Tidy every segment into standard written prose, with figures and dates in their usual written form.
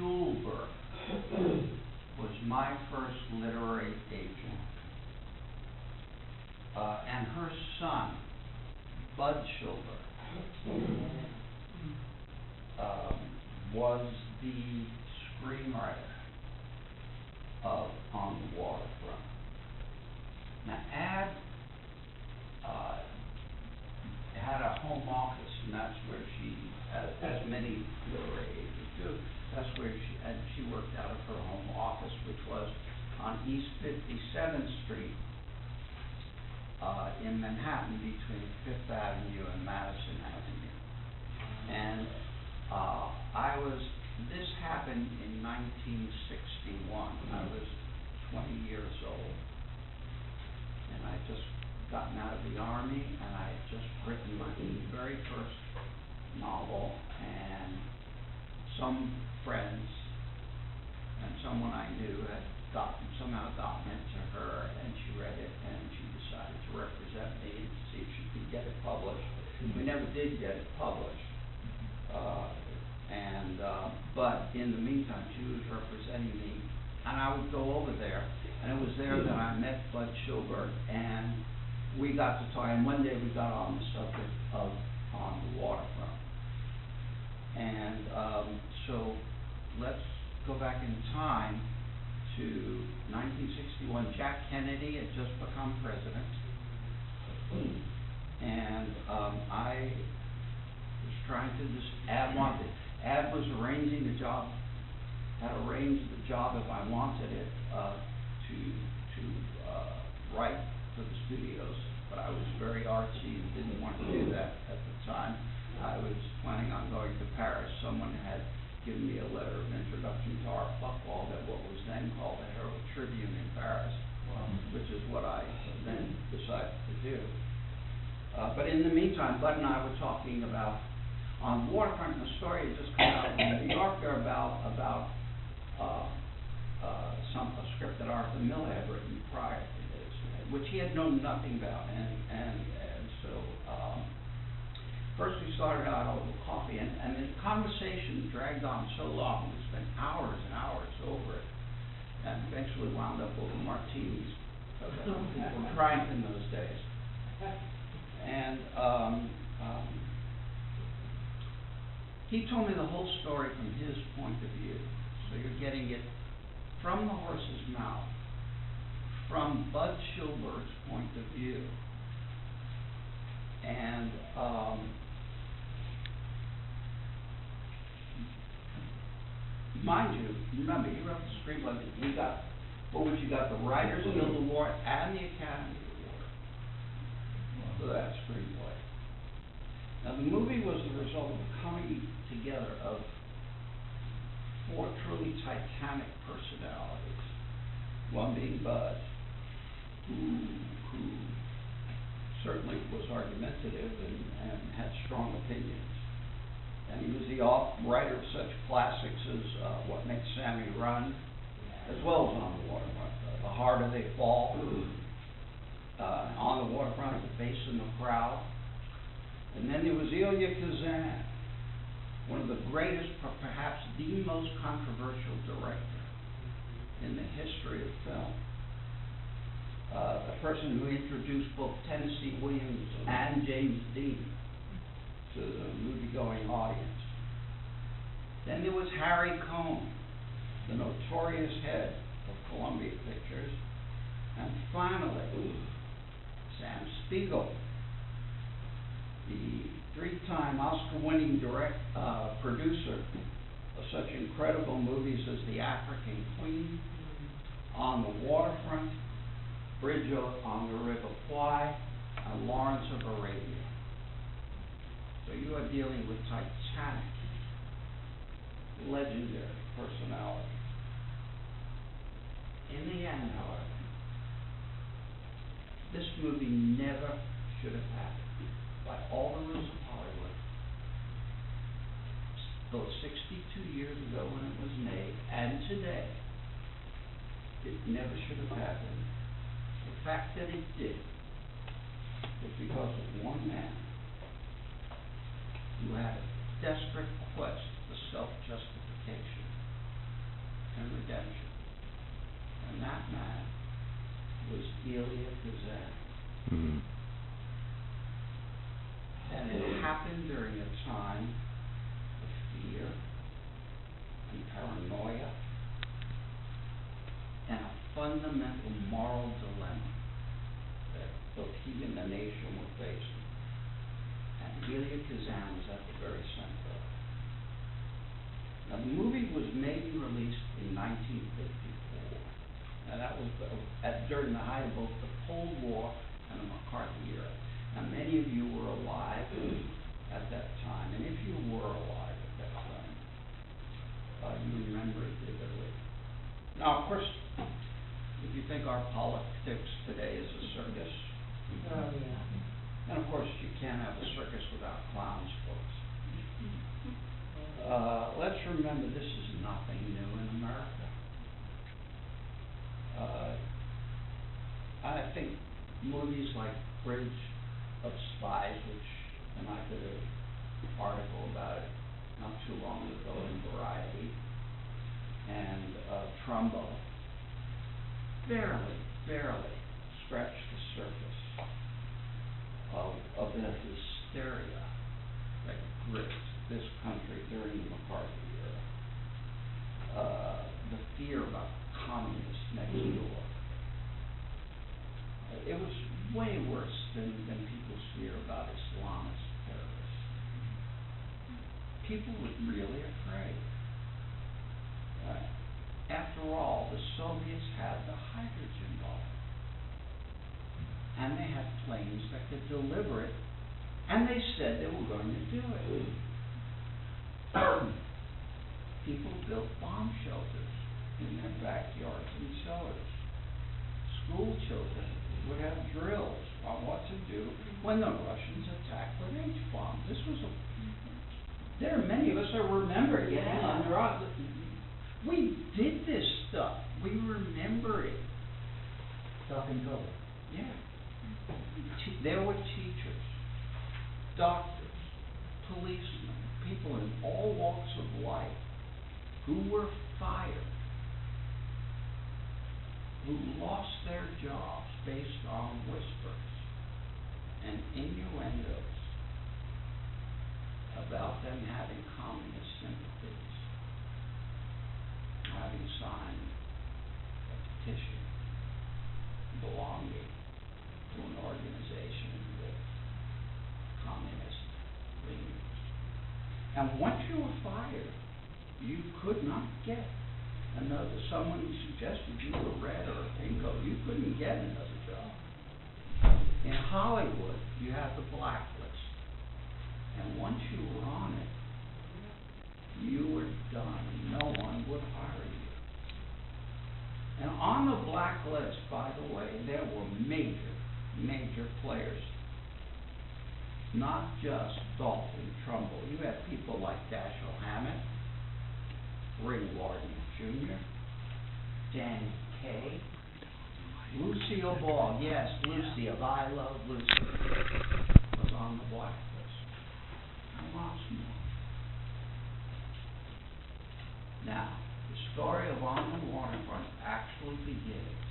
Schulberg was my first literary agent, and her son, Bud Schulberg, was the screenwriter of On the Waterfront. Now, Ad had a home office, and that's where she, as many literary agents do, that's where she worked out of her home office, which was on East 57th Street in Manhattan between Fifth Avenue and Madison Avenue. And this happened in 1961. I was 20 years old, and I just gotten out of the Army, and I had just written my very first novel, and some friends and someone I knew had somehow gotten it to her, and she read it, and she decided to represent me and see if she could get it published. We never did get it published, but in the meantime, she was representing me, and I would go over there, and it was there that I met Bud Schulberg, and we got to talk, and one day we got on the subject of On the Waterfront. And so let's go back in time to 1961. Jack Kennedy had just become president, and I was trying to Ad was arranging the job, had arranged the job if I wanted it to write for the studios, but I was very artsy and didn't want to do that at the time. I was planning on going to Paris. Someone had given me a letter of introduction to Art Buchwald at what was then called the Herald Tribune in Paris, which is what I then decided to do. But in the meantime, Bud and I were talking about On the Waterfront, and the story had just come out in New Yorker about a script that Arthur Miller had written prior to this, which he had known nothing about, and so first we started out over coffee, and the conversation dragged on so long. We spent hours and hours over it, and eventually wound up over martinis, because people drank in those days. And he told me the whole story from his point of view. So you're getting it from the horse's mouth, from Bud Schulberg's point of view. And mind you, remember, he wrote the screenplay. You got the Writers Guild Award and the Academy Award for that screenplay. Now, the movie was the result of the coming together of four truly titanic personalities. One being Bud, who certainly was argumentative and had strong opinions. And he was the writer of such classics as What Makes Sammy Run, as well as On the Waterfront. The Harder They Fall, On the Waterfront, The Bass in the Crowd. And then there was Elia Kazan, one of the greatest, perhaps the most controversial director in the history of film. The person who introduced both Tennessee Williams and James Dean to the movie-going audience. Then there was Harry Cohn, the notorious head of Columbia Pictures. And finally, Sam Spiegel, the three-time Oscar-winning producer of such incredible movies as The African Queen, On the Waterfront, Bridge on the River Kwai, and Lawrence of Arabia. So you are dealing with titanic, legendary personalities. In the end, however, this movie never should have happened. By all the rules of Hollywood, both 62 years ago when it was made and today, it never should have happened. The fact that it did was because of one man who had a desperate quest for self-justification and redemption. And that man was Elia Kazan. Mm-hmm. And it happened during a time of fear and paranoia and a fundamental moral dilemma that both he and the nation were facing. And Elia Kazan was at the very center of it. Now, the movie was maybe released in 1954. Now, that was during the height of both the Cold War and the McCarthy era. Now, many of you were alive at that time, and if you were alive at that time, you remember it vividly. Now, of course, if you think our politics today is a circus, and of course, you can't have a circus without clowns, folks. Let's remember this is nothing new in America. I think movies like Bridge of Spies, which, and I did an article about it not too long ago in Variety, and Trumbo, barely scratched the surface of the hysteria that gripped this country during the McCarthy era. The fear about communists next door. It was way worse than people's fear about Islamist terrorists. People were really afraid. After all, the Soviets had the hydrogen bomb. And they had planes that could deliver it. And they said they were going to do it. People built bomb shelters in their backyards and cellars. School children would have drills on what to do when the Russians attacked with H-bombs. There are many of us that remember getting under us. We did this stuff. We remember it. Stuff in trouble. Yeah. There were teachers, doctors, policemen, people in all walks of life who were fired, who lost their jobs based on whispers and innuendos about them having communist sympathies, having signed a petition belonging to an organization with communist leanings. And once you were fired, you could not get someone who suggested you were red or a pink coat, you couldn't get another job. In Hollywood, you had the blacklist. And once you were on it, you were done. No one would hire you. And on the blacklist, by the way, there were major players. Not just Dalton Trumbull. You had people like Dashiell Hammett, Ray Warden Jr., Danny Kaye, Lucille Ball. Yes, Lucille. I love Lucille. Was on the blacklist. And lots more. Now, the story of On the Waterfront actually begins,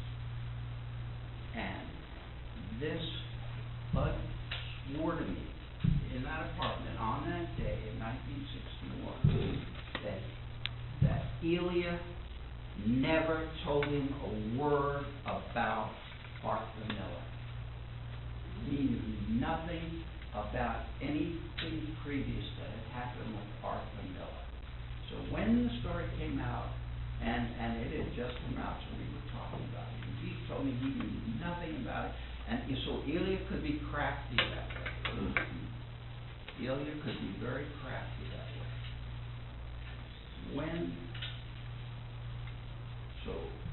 and this Bud swore to me in that apartment on that day in 1961 that Elia never told him a word about Arthur Miller. He knew nothing about anything previous that had happened with Arthur Miller. So when the story came out, and it had just come out, so we were talking about it, and he told me he knew nothing about it, and so Elia could be crafty that way. Elia could be very crafty that way. So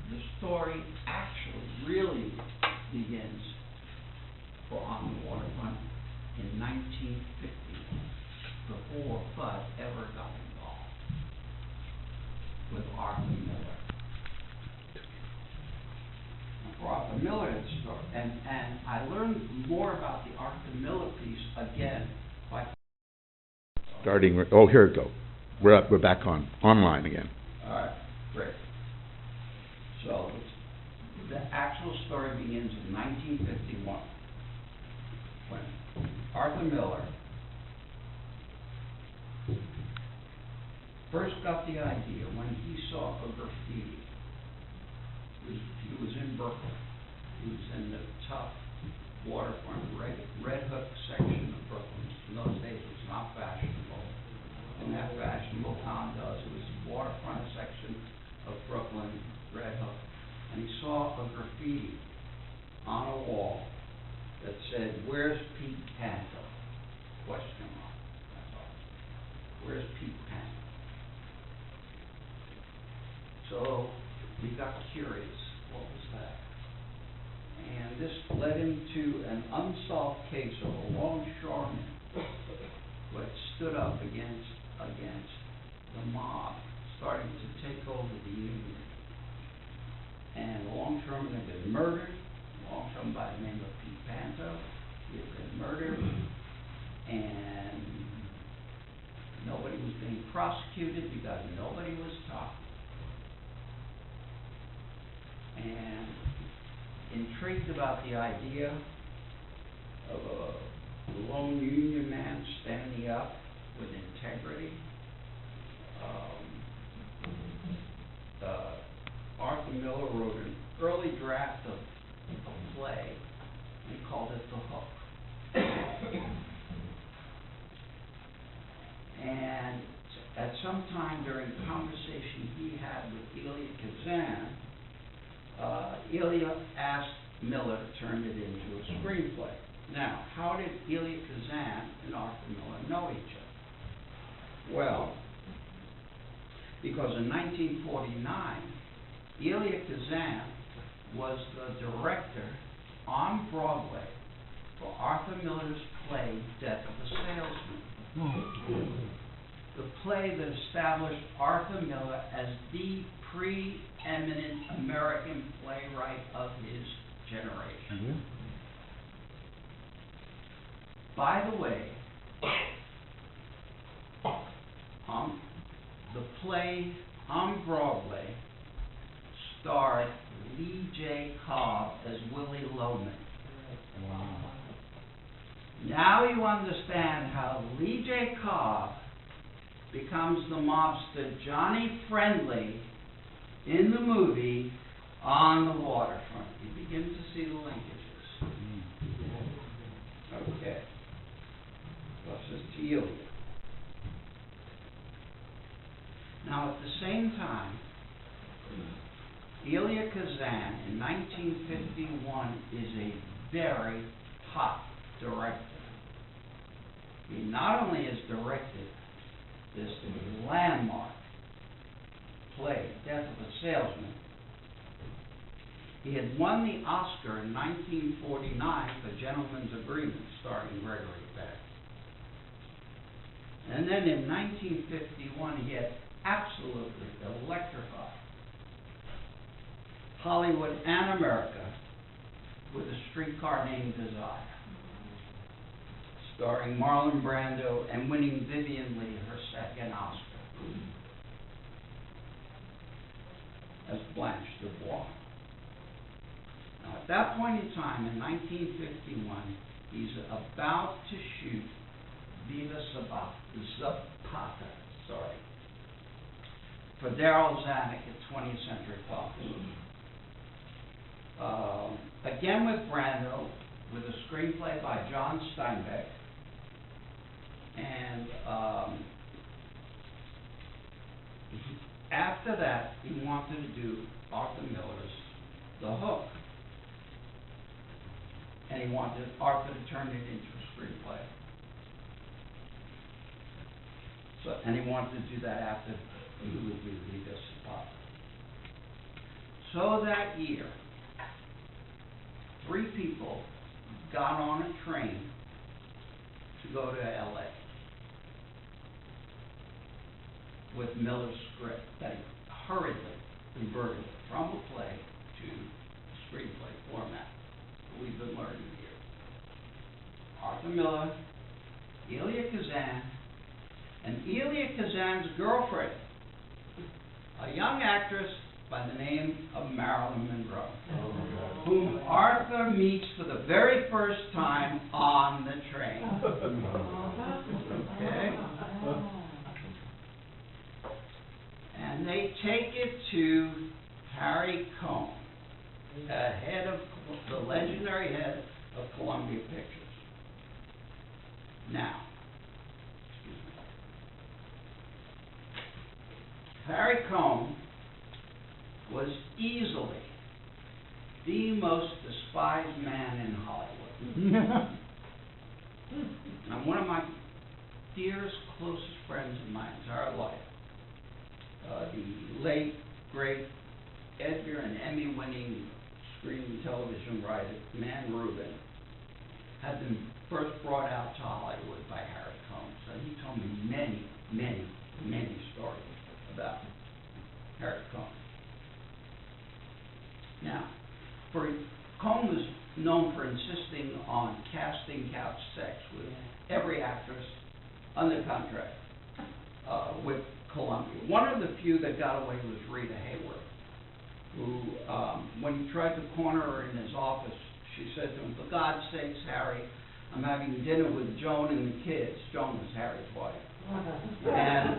the story actually really begins for On the Waterfront in 1950, before Bud ever got involved with Arthur Miller. For Arthur Miller, and I learned more about the Arthur Miller piece again by Starting. Oh, here we go. We're back online again. All right, great. So the actual story begins in 1951 when Arthur Miller first got the idea when he saw a graffiti. He was in Brooklyn. He was in the tough waterfront Red Hook section of Brooklyn. In those days, it was not fashionable. And that fashionable town does. It was the waterfront section of Brooklyn, Red Hook. And he saw a graffiti on a wall that said, "Where's Pete Panto?" Question mark. That's all. Where's Pete Panto? So he got curious. What was that? And this led him to an unsolved case of a longshoreman who had stood up against the mob starting to take over the Union. And the longshoreman had been murdered, a longshoreman by the name of Pete Panto. He had been murdered, and nobody was being prosecuted because nobody was talking. And intrigued about the idea of a lone Union man standing up with integrity, Arthur Miller wrote an early draft of a play and called it The Hook. And at some time during the conversation he had with Elia Kazan, Elia asked Miller to turn it into a screenplay. Now, how did Elia Kazan and Arthur Miller know each other? Well, because in 1949, Elia Kazan was the director on Broadway for Arthur Miller's play, Death of a Salesman. The play that established Arthur Miller as the preeminent American playwright of his generation. By the way, the play on Broadway starred Lee J. Cobb as Willie Loman. Now you understand how Lee J. Cobb becomes the mobster Johnny Friendly in the movie On the Waterfront. You begin to see the linkages. Okay. This is to you. Now, at the same time, Elia Kazan in 1951 is a very hot director. He not only has directed this landmark play, Death of a Salesman, he had won the Oscar in 1949 for Gentleman's Agreement, starring Gregory Peck. And then in 1951, he had absolutely electrified Hollywood and America with A Streetcar Named Desire, starring Marlon Brando and winning Vivian Leigh her second Oscar as Blanche Dubois. Now, at that point in time, in 1951, he's about to shoot Viva Zapata, for Darryl Zanuck at 20th Century Fox. Again with Brando, with a screenplay by John Steinbeck, and after that, he wanted to do Arthur Miller's The Hook. And he wanted Arthur to turn it into a screenplay. And he wanted to do that after he would do Viva Zapata. So that year, 3 people got on a train to go to LA with Miller's script that he hurriedly converted from a play to a screenplay format. We've been learning here. Arthur Miller, Elia Kazan, and Elia Kazan's girlfriend, a young actress by the name of Marilyn Monroe, whom Arthur meets for the very first time on the train. Okay? And they take it to Harry Cohn, head of the legendary head of Columbia Pictures. Now, Harry Cohn was easily the most despised man in Hollywood. I'm one of my dearest, closest friends in my entire life. The late, great Edgar and Emmy-winning screen and television writer, Man Rubin, had been first brought out to Hollywood by Harry Cohn. So he told me many, many, many stories about Harry Cohn. Now, Cohn was known for insisting on casting couch sex with every actress under contract with Columbia. One of the few that got away was Rita Hayworth, who, when he tried to corner her in his office, she said to him, "For God's sakes, Harry, I'm having dinner with Joan and the kids." Joan was Harry's wife. "And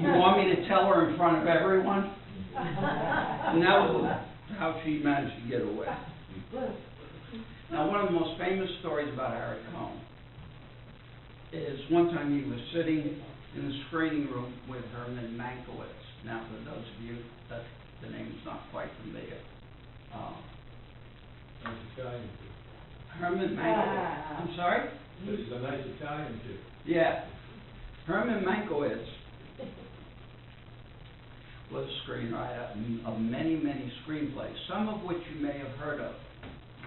you want me to tell her in front of everyone?" And that was how she managed to get away. Now, one of the most famous stories about Harry Cohn is one time he was sitting in the screening room with Herman Mankiewicz. Now, for those of you that the name is not quite familiar, Nice Italian too. Herman Mankiewicz. I'm sorry? This is a nice Italian too. Yeah. Herman Mankiewicz was a screenwriter of many, many screenplays, some of which you may have heard of.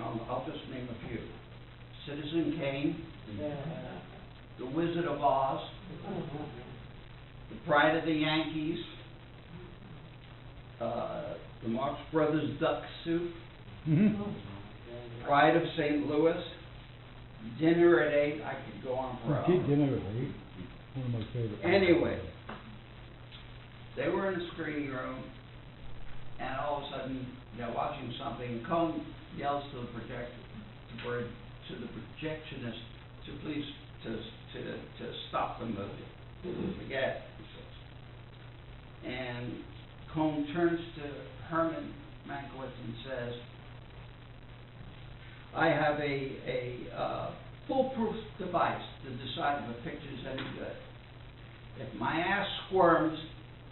I'll just name a few. Citizen Kane, The Wizard of Oz, The Pride of the Yankees, The Marx Brothers Duck Soup, Pride of St. Louis, Dinner at 8. I could go on for hours. Dinner at 8. One of my favorites. Anyway, they were in the screening room, and all of a sudden they're watching something. And Cohn yells to the projectionist to please to stop the movie. Forget it, he says. And Cohn turns to Herman Mankiewicz and says, "I have a foolproof device to decide if a picture's any good. If my ass squirms,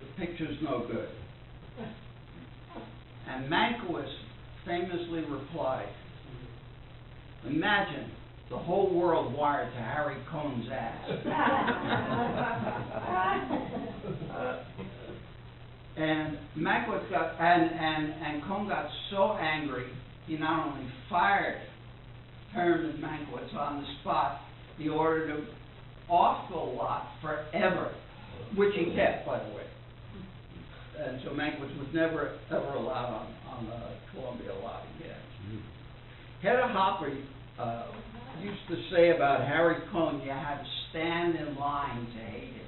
the picture's no good." And Mankiewicz famously replied, "Imagine the whole world wired to Harry Cohn's ass." And Mankiewicz and Cohn got so angry, he not only fired Herman Mankiewicz on the spot, he ordered him off the lot forever, which he kept, by the way. And so Mankiewicz was never, ever allowed on the Columbia lot again. Hedda Hopper used to say about Harry Cohn, you had to stand in line to hate him.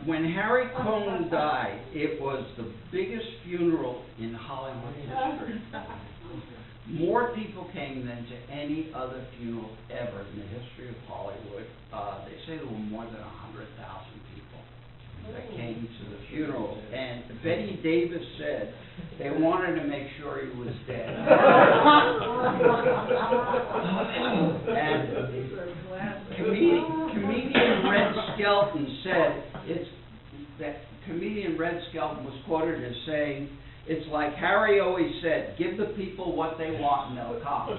When Harry Cohn died, it was the biggest funeral in Hollywood history. More people came than to any other funeral ever in the history of Hollywood. They say there were more than 100,000 people that came to the funeral. And Betty Davis said they wanted to make sure he was dead. And comedian Red Skelton said comedian Red Skelton was quoted as saying, "It's like Harry always said, give the people what they want and they'll come."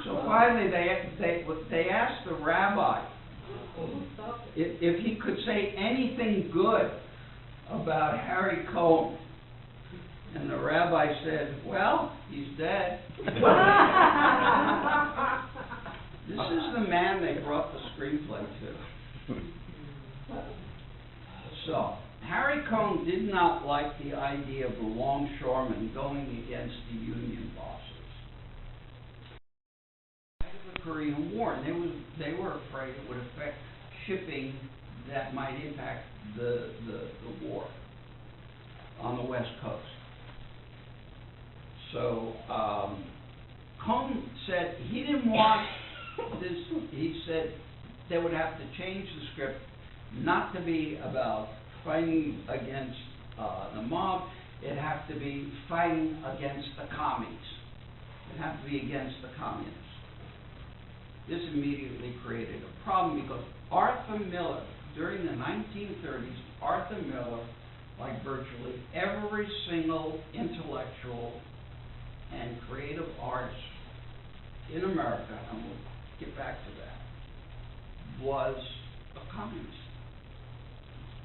So finally they asked the rabbi if he could say anything good about Harry Cohn. And the rabbi said, "Well, he's dead." This is the man they brought the screenplay to. So, Harry Cohn did not like the idea of the longshoremen going against the Union bosses. The Korean War, and they were afraid it would affect shipping that might impact the war on the West Coast. So Cohn said he didn't want this. He said they would have to change the script not to be about fighting against the mob. It'd have to be fighting against the commies. It'd have to be against the communists. This immediately created a problem because Arthur Miller, during the 1930s, Arthur Miller, like virtually every single intellectual and creative artist in America, and we'll get back to that, was a communist.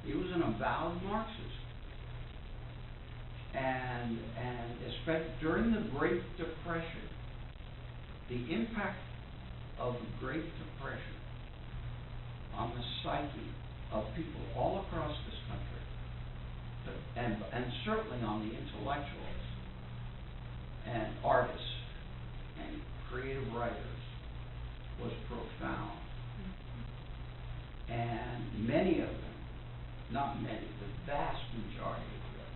He was an avowed Marxist. And especially during the Great Depression, the impact of the Great Depression on the psyche of people all across this country, and certainly on the intellectuals and artists and creative writers, was profound. And many of them, not many, the vast majority of them,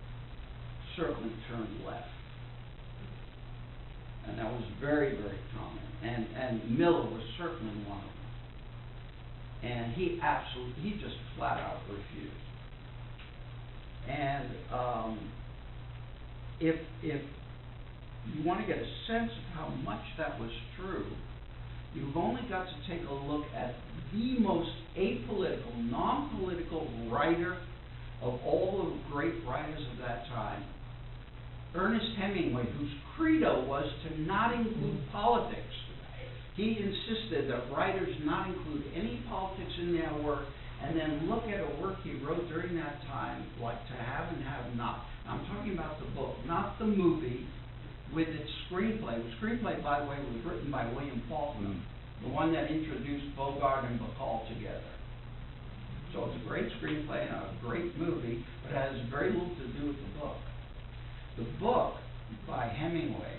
certainly turned left. And that was very, very common. And Miller was certainly one of them. And he just flat out refused. And if you want to get a sense of how much that was true, you've only got to take a look at the most apolitical, non-political writer of all the great writers of that time, Ernest Hemingway, whose credo was to not include politics. He insisted that writers not include any politics in their work, and then look at a work he wrote during that time, like To Have and Have Not. I'm talking about the book, not the movie with its screenplay. The screenplay, by the way, was written by William Faulkner, the one that introduced Bogart and Bacall together. So it's a great screenplay and a great movie, but it has very little to do with the book. The book by Hemingway,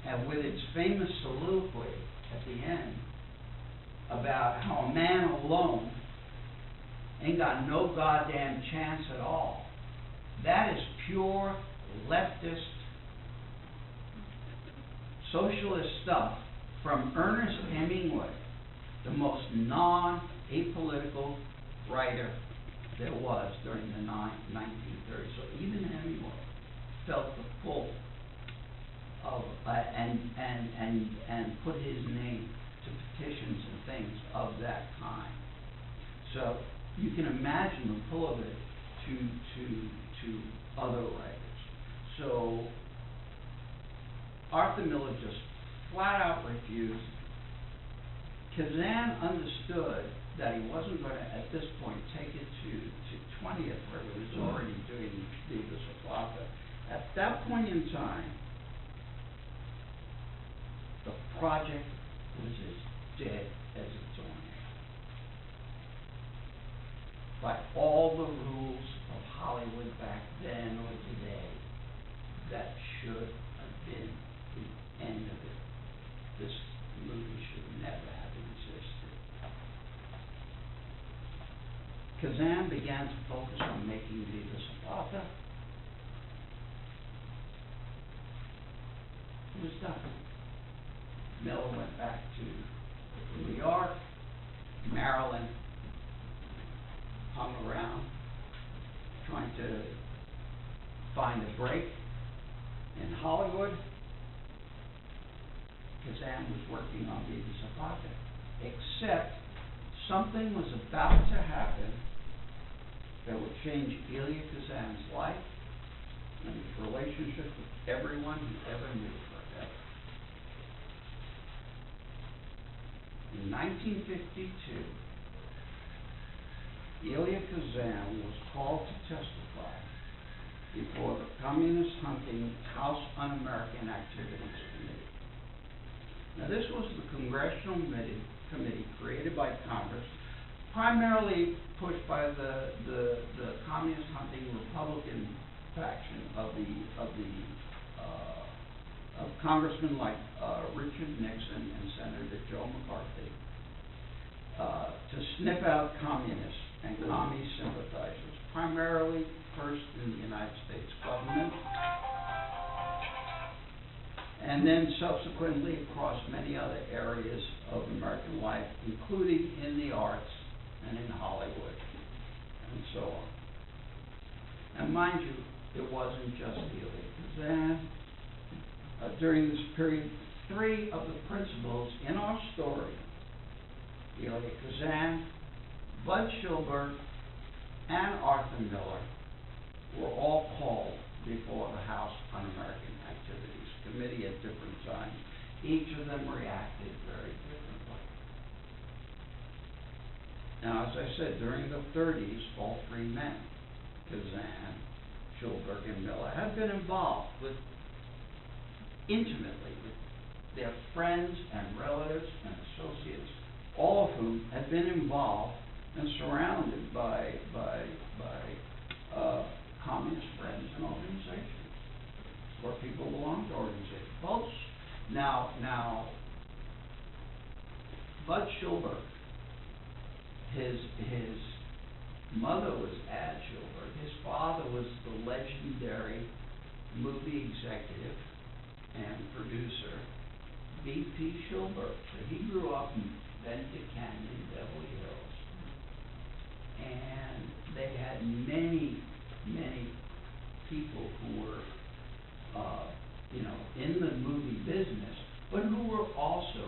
and with its famous soliloquy at the end about how a man alone ain't got no goddamn chance at all. That is pure leftist, socialist stuff from Ernest Hemingway, the most non-apolitical writer there was during the 1930s. So even Hemingway felt the pull of and put his name to petitions and things of that kind. So you can imagine the pull of it to other writers. So Arthur Miller just flat out refused. Kazan understood that he wasn't going to, at this point, take it to 20th, where he was already doing the Zapata. At that point in time, the project was as dead as its owner. By all the rules of Hollywood back then or today, that should have been the end of it. This movie should never have existed. Kazan began to focus on making Viva Zapata. It was done. Miller went back to New York, Maryland, hung around, trying to find a break in Hollywood. Kazan was working on Viva Zapata, except something was about to happen that would change Elia Kazan's life and his relationship with everyone he ever knew forever. In 1952, Elia Kazan was called to testify before the Communist Hunting House Un-American Activities Committee. Now, this was the congressional committee created by Congress, primarily pushed by the Communist Hunting Republican faction of congressmen like Richard Nixon and Senator Joe McCarthy. to sniff out communists and commie sympathizers, primarily first in the United States government, and then subsequently across many other areas of American life, including in the arts and in Hollywood, and so on. And mind you, it wasn't just Elia Kazan. During this period, three of the principals in our story, Elia Kazan, Bud Schulberg, and Arthur Miller, were all called before the House Un-American Activities Committee at different times. Each of them reacted very differently. Now, as I said, during the 30s, all three men, Kazan, Schulberg, and Miller, had been involved intimately with their friends and relatives and associates, all of whom had been involved and surrounded by communist friends and organizations, where people belonged to organizations. Both now, Bud Schulberg, his mother was Ad Schulberg. His father was the legendary movie executive and producer B.P. Schulberg. So he grew up in Benedict Canyon, Beverly Hills, and they had many people who were, in the movie business, but who were also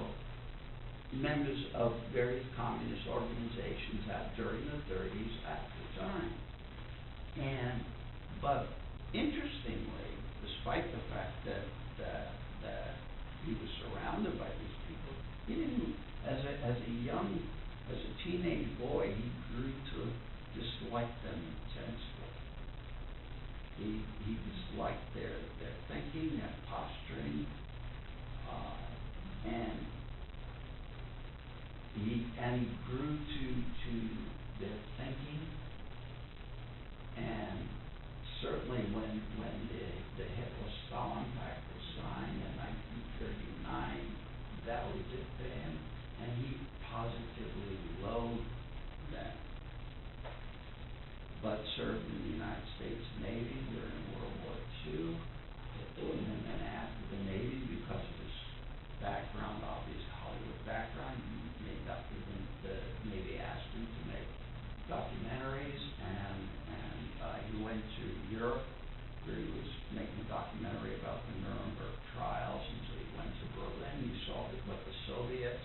members of various communist organizations during the 30s at the time. But interestingly, despite the fact that he was surrounded by these people, he didn't, as a teenage boy, he grew to dislike them intensely. He disliked their thinking, their posturing, and he grew to their thinking. And certainly when the Hitler-Stalin Pact was signed in 1939, that was it for him, and he positively loathed them. But served in the United States Navy during World War II, and then after the Navy, because of his background, obvious Hollywood background, the Navy asked him to make documentaries, and he went to Europe, where he was making a documentary about the Nuremberg trials, and so he went to Berlin. He saw what the Soviets,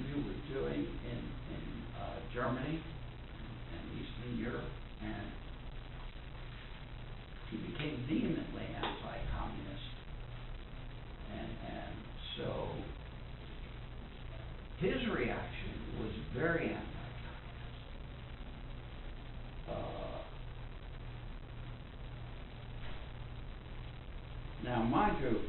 were doing in Germany and Eastern Europe, and he became vehemently anti-communist, and so his reaction was very anti-communist. Now, mind you,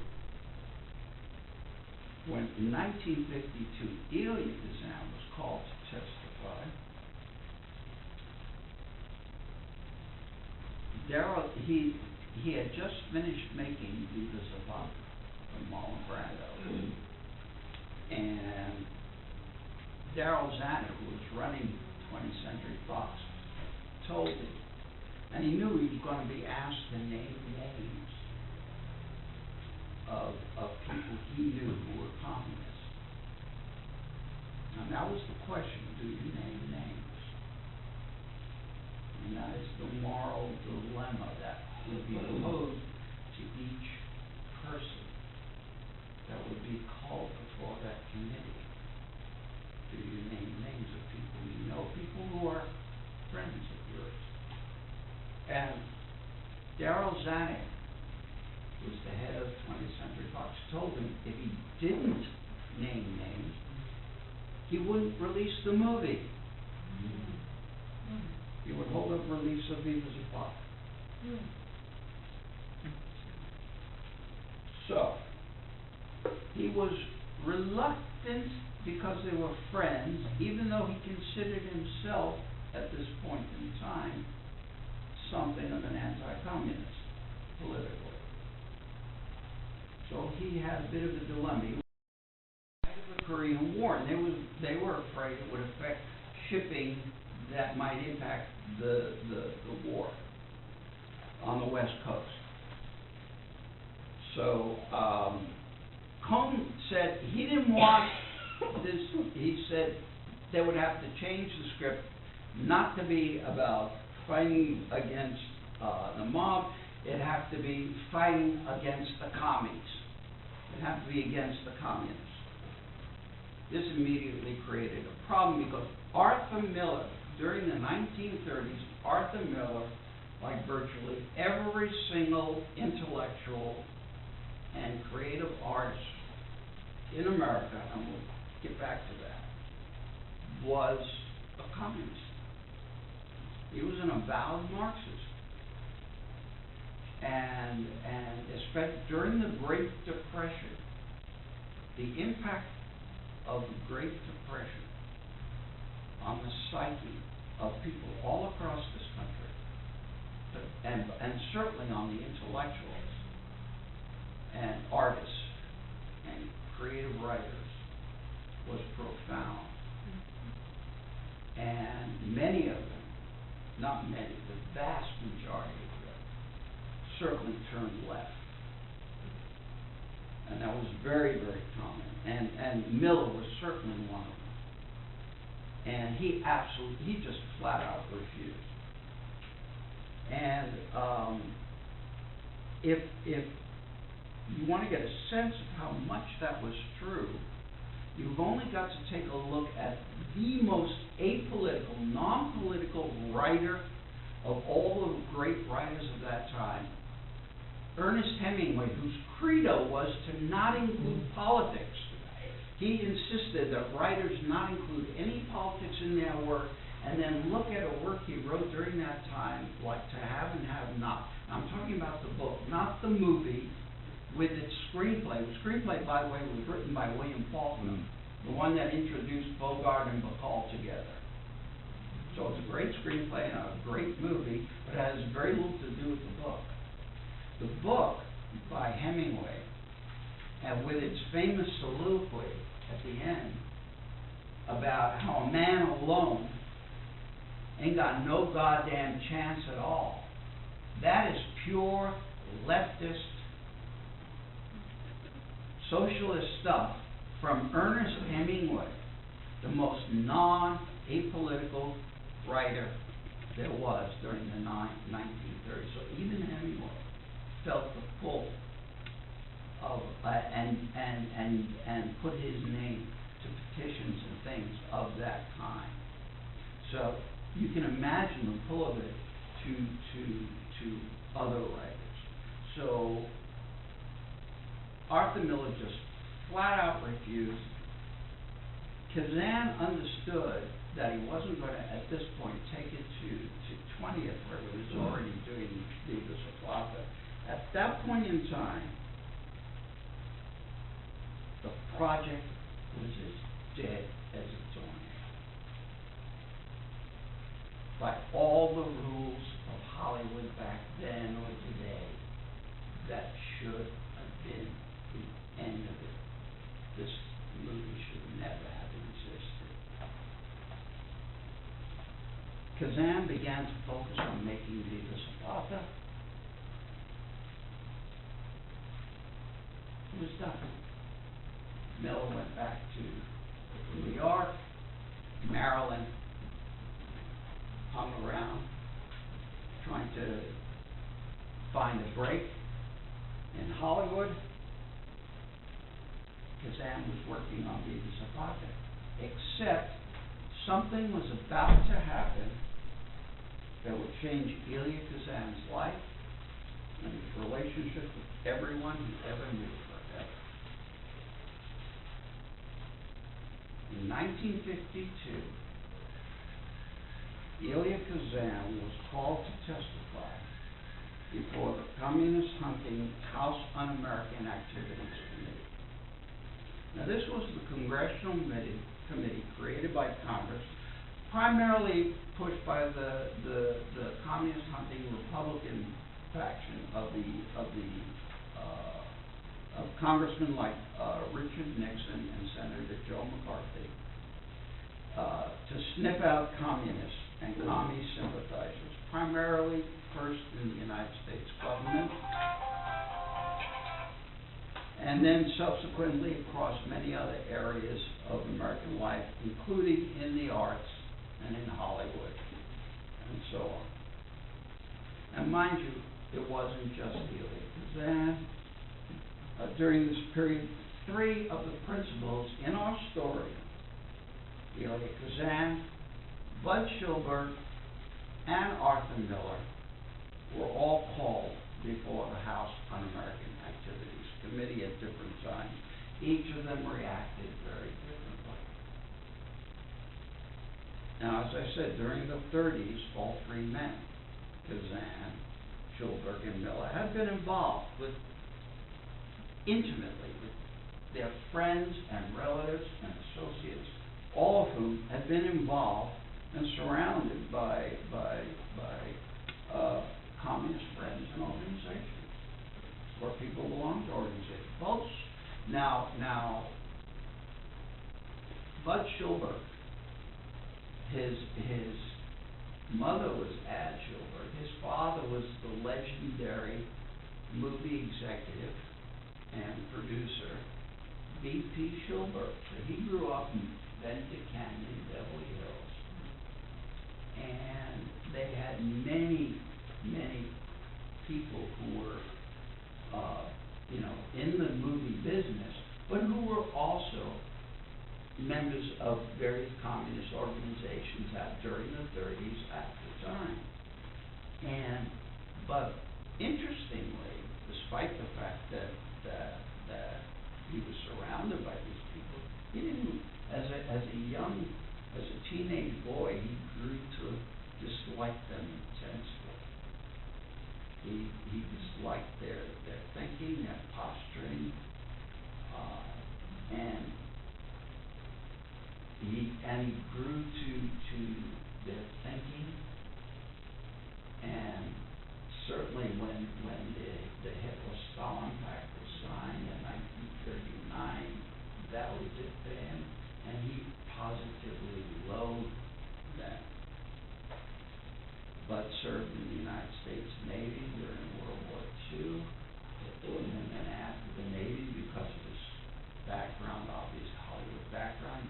when in 1952 Elia Kazan was called to testify, he had just finished making Viva Zapata from Marlon Brando, and Darryl Zanuck, who was running 20th Century Fox, told him, and he knew he was going to be asked to name names of people he knew who were communists. And that was the question: do you name names? And that is the moral dilemma that would be posed to each person that would be called before that committee. Do you name names of people you know, people who are friends of yours? And Darryl Zanuck, who was the head of 20th Century Fox, told him if he didn't name names, he wouldn't release the movie. He would hold up release of Viva Zapata. So, he was reluctant because they were friends, even though he considered himself, at this point in time, something of an anti-communist, politically. So he had a bit of a dilemma. He was a Korean War, and they were afraid it would affect shipping that might impact the war on the West Coast. So Cohn said he didn't want this. He said they would have to change the script not to be about fighting against the mob. It'd have to be fighting against the commies. It'd have to be against the communists. This immediately created a problem because Arthur Miller, during the 1930s, Arthur Miller, like virtually every single intellectual and creative artist in America, and we'll get back to that, was a communist. He was an avowed Marxist. And especially during the Great Depression, the impact of the Great Depression on the psyche of people all across this country, and certainly on the intellectuals and artists and creative writers, was profound. And many of them, not many, the vast majority of them, certainly turned left. And that was very, very common. And Miller was certainly one of them. And he just flat out refused. And if you want to get a sense of how much that was true, you've only got to take a look at the most apolitical, non-political writer of all the great writers of that time, Ernest Hemingway, whose credo was to not include politics. He insisted that writers not include any politics in their work, and then look at a work he wrote during that time, like To Have and Have Not. I'm talking about the book, not the movie with its screenplay. The screenplay, by the way, was written by William Faulkner, the one that introduced Bogart and Bacall together. So it's a great screenplay and a great movie, but it has very little to do with the book. The book by Hemingway, and with its famous soliloquy at the end about how a man alone ain't got no goddamn chance at all. That is pure leftist, socialist stuff from Ernest Hemingway, the most non-apolitical writer there was during the 1930s. So even Hemingway felt the pull of and put his name to petitions and things of that kind. So you can imagine the pull of it to other writers. So Arthur Miller just flat out refused. Kazan understood that he wasn't going to, at this point, take it to 20th, where he was already doing the Zapata. At that point in time, the project was as dead as its owner. By all the rules of Hollywood back then or today, that should have been the end of it. This movie should never have existed. Kazan began to focus on making Viva Zapata. It was done. Miller went back to New York, Maryland, hung around, trying to find a break in Hollywood. Kazan was working on Viva Zapata, except something was about to happen that would change Elia Kazan's life and his relationship with everyone he ever knew forever. In 1952, Elia Kazan was called to testify before the Communist Hunting House Un-American Activities Committee. Now, this was the congressional committee created by Congress, primarily pushed by the Communist Hunting Republican faction of the of congressmen like Richard Nixon and Senator Joe McCarthy to sniff out communists and commie sympathizers, primarily first in the United States government, and then subsequently across many other areas of American life, including in the arts and in Hollywood, and so on. And mind you, it wasn't just Elia Kazan. During this period, three of the principals in our story, Elia Kazan, Bud Schulberg, and Arthur Miller, were all called before the House Un-American Activities Committee at different times. Each of them reacted very differently. Now, as I said, during the 30s, all three men, Kazan, Schulberg, and Miller, had been involved intimately with their friends and relatives and associates, all of whom had been involved and surrounded by communist friends and organizations, where people belonged to organizations. Now, Bud Schulberg, his mother was Ad Schulberg. His father was the legendary movie executive and producer B.P. Schulberg. So he grew up in Bennett Canyon, Beverly Hills, and they had many people who were, in the movie business, but who were also members of various communist organizations during the 30s at the time. But interestingly, despite the fact that he was surrounded by these people, he didn't, as a teenage boy, he grew to dislike them intensely. He disliked their thinking, their posturing, and he grew to their thinking. And certainly when the Hitler-Stalin Pact was signed in 1939, that was it for him, and he positively loathed them. Bud served in the United States Navy during World War II, and then after the Navy, because of his background, obvious Hollywood background,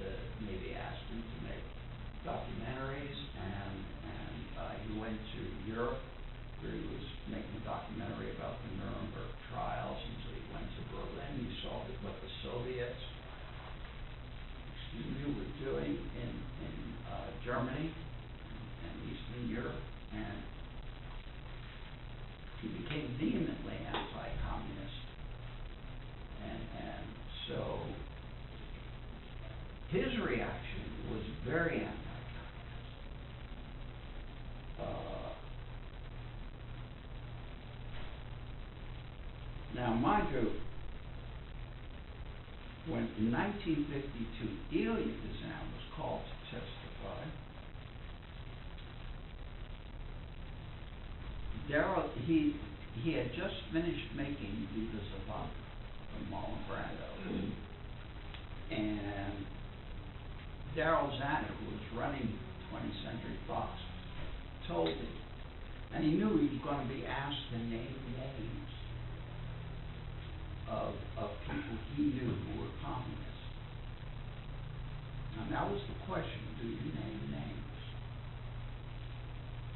the Navy asked him to make documentaries, and he went to Europe, where he was making a documentary about the Nuremberg trials, and so he went to Berlin. He saw what the Soviets, were doing in Germany and Eastern Europe, and he became vehemently anti-communist, and so his reaction was very anti-communist. Now, mind you, when in 1952 Elia Kazan was called to testify, he had just finished making Viva Zapata from Marlon Brando, and Darryl Zanuck, who was running 20th Century Fox, told him, and he knew he was going to be asked to name names of people he knew who were communists. And that was the question: do you name names?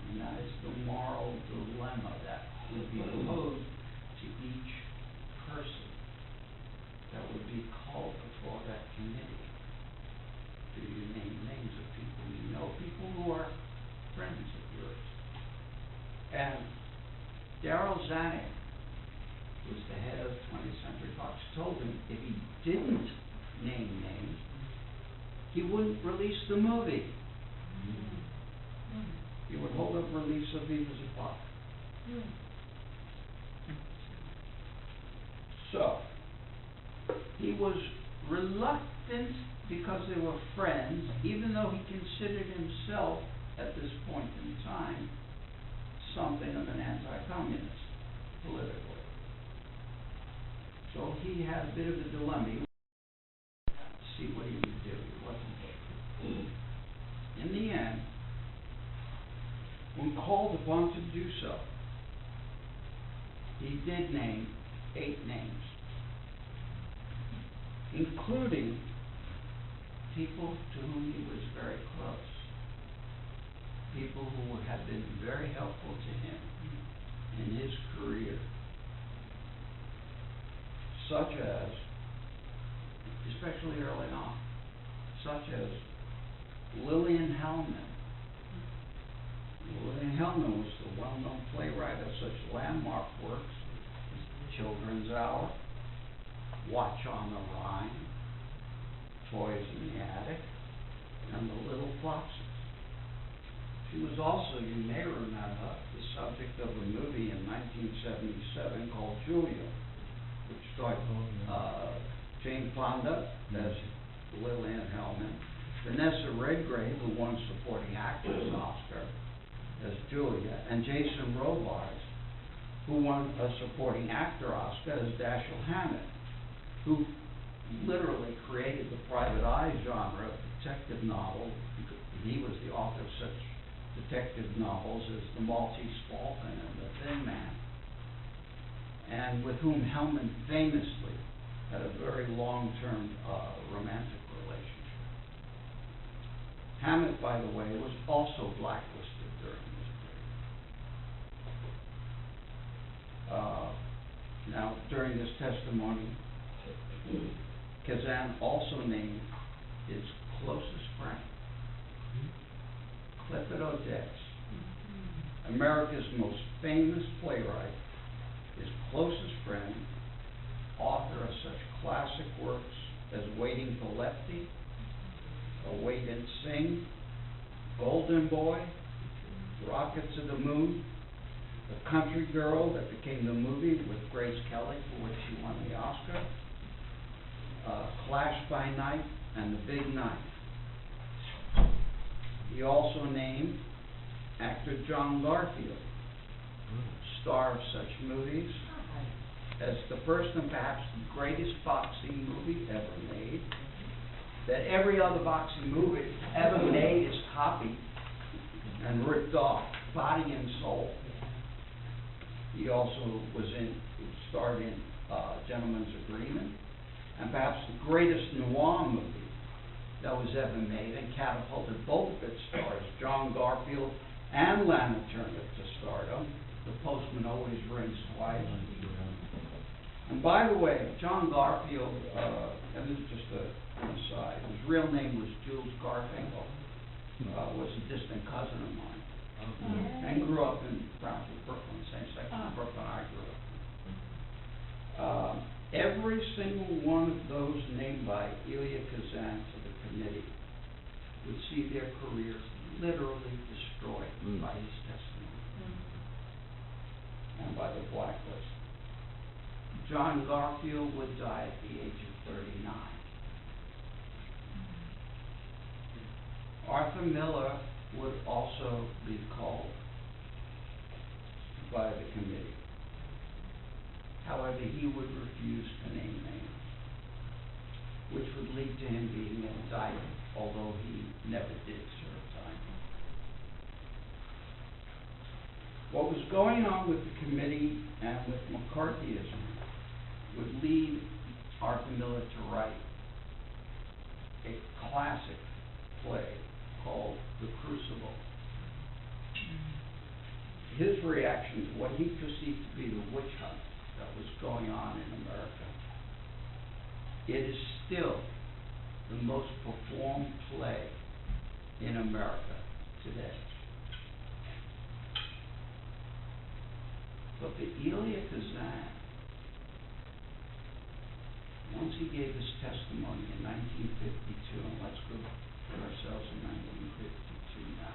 And that is the moral dilemma that would be posed to each person that would be called before that committee. Do you name names of people you know, people who are friends of yours? And Darryl Zanuck, who was the head of 20th Century Fox, told him if he didn't name names, he wouldn't release the movie. He would hold up release of Viva Zapata. So, he was reluctant because they were friends, even though he considered himself, at this point in time, something of an anti-communist, politically. So he had a bit of a dilemma. He wanted to see what he would do. He wasn't sure. In the end, when called upon to do so, he did name 8 names, including people to whom he was very close, people who had been very helpful to him in his career, such as, especially early on, such as Lillian Hellman. Lillian Hellman was the well-known playwright of such landmark works as Children's Hour, Watch on the Rhine, Toys in the Attic, and The Little Foxes. She was also, you may remember, the subject of a movie in 1977 called Julia, which starred Jane Fonda as Lillian Hellman, Vanessa Redgrave, who won Supporting Actress Oscar as Julia, and Jason Robards, who won a Supporting Actor Oscar as Dashiell Hammett, who literally created the private eye genre of detective novel. He was the author of such detective novels as The Maltese Falcon and The Thin Man, and with whom Hellman famously had a very long-term romantic relationship. Hammett, by the way, was also blacklisted during this period. Now, during this testimony, Kazan also named his closest friend, Clifford Odets, America's most famous playwright, his closest friend, author of such classic works as Waiting for Lefty, Wait and Sing, Golden Boy, Rocket to the Moon, The Country Girl that became the movie with Grace Kelly, for which she won the Oscar, Clash by Night, and The Big Night. He also named actor John Garfield, star of such movies as the first and perhaps the greatest boxing movie ever made, that every other boxing movie ever made is copied and ripped off, Body and Soul. He also starred in Gentleman's Agreement, and perhaps the greatest noir movie that was ever made, and catapulted both of its stars, John Garfield and Lana Turner, to stardom, The Postman Always Rings Twice. And by the way, John Garfield, and this is just an aside, his real name was Jules Garfinkel, was a distant cousin of mine, and grew up in Brownsville, Brooklyn, same section of Brooklyn I grew up in. Every single one of those named by Elia Kazan to the committee would see their careers literally destroyed by his testimony and by the blacklist. John Garfield would die at the age of 39. Arthur Miller would also be called by the committee. However, he would refuse to name names, which would lead to him being indicted, although he never did serve time. What was going on with the committee and with McCarthyism would lead Arthur Miller to write a classic play called The Crucible. His reaction to what he perceived to be the witch hunt that was going on in America. It is still the most performed play in America today. But the Elia Kazan, once he gave his testimony in 1952, and let's go put ourselves in 1952 now,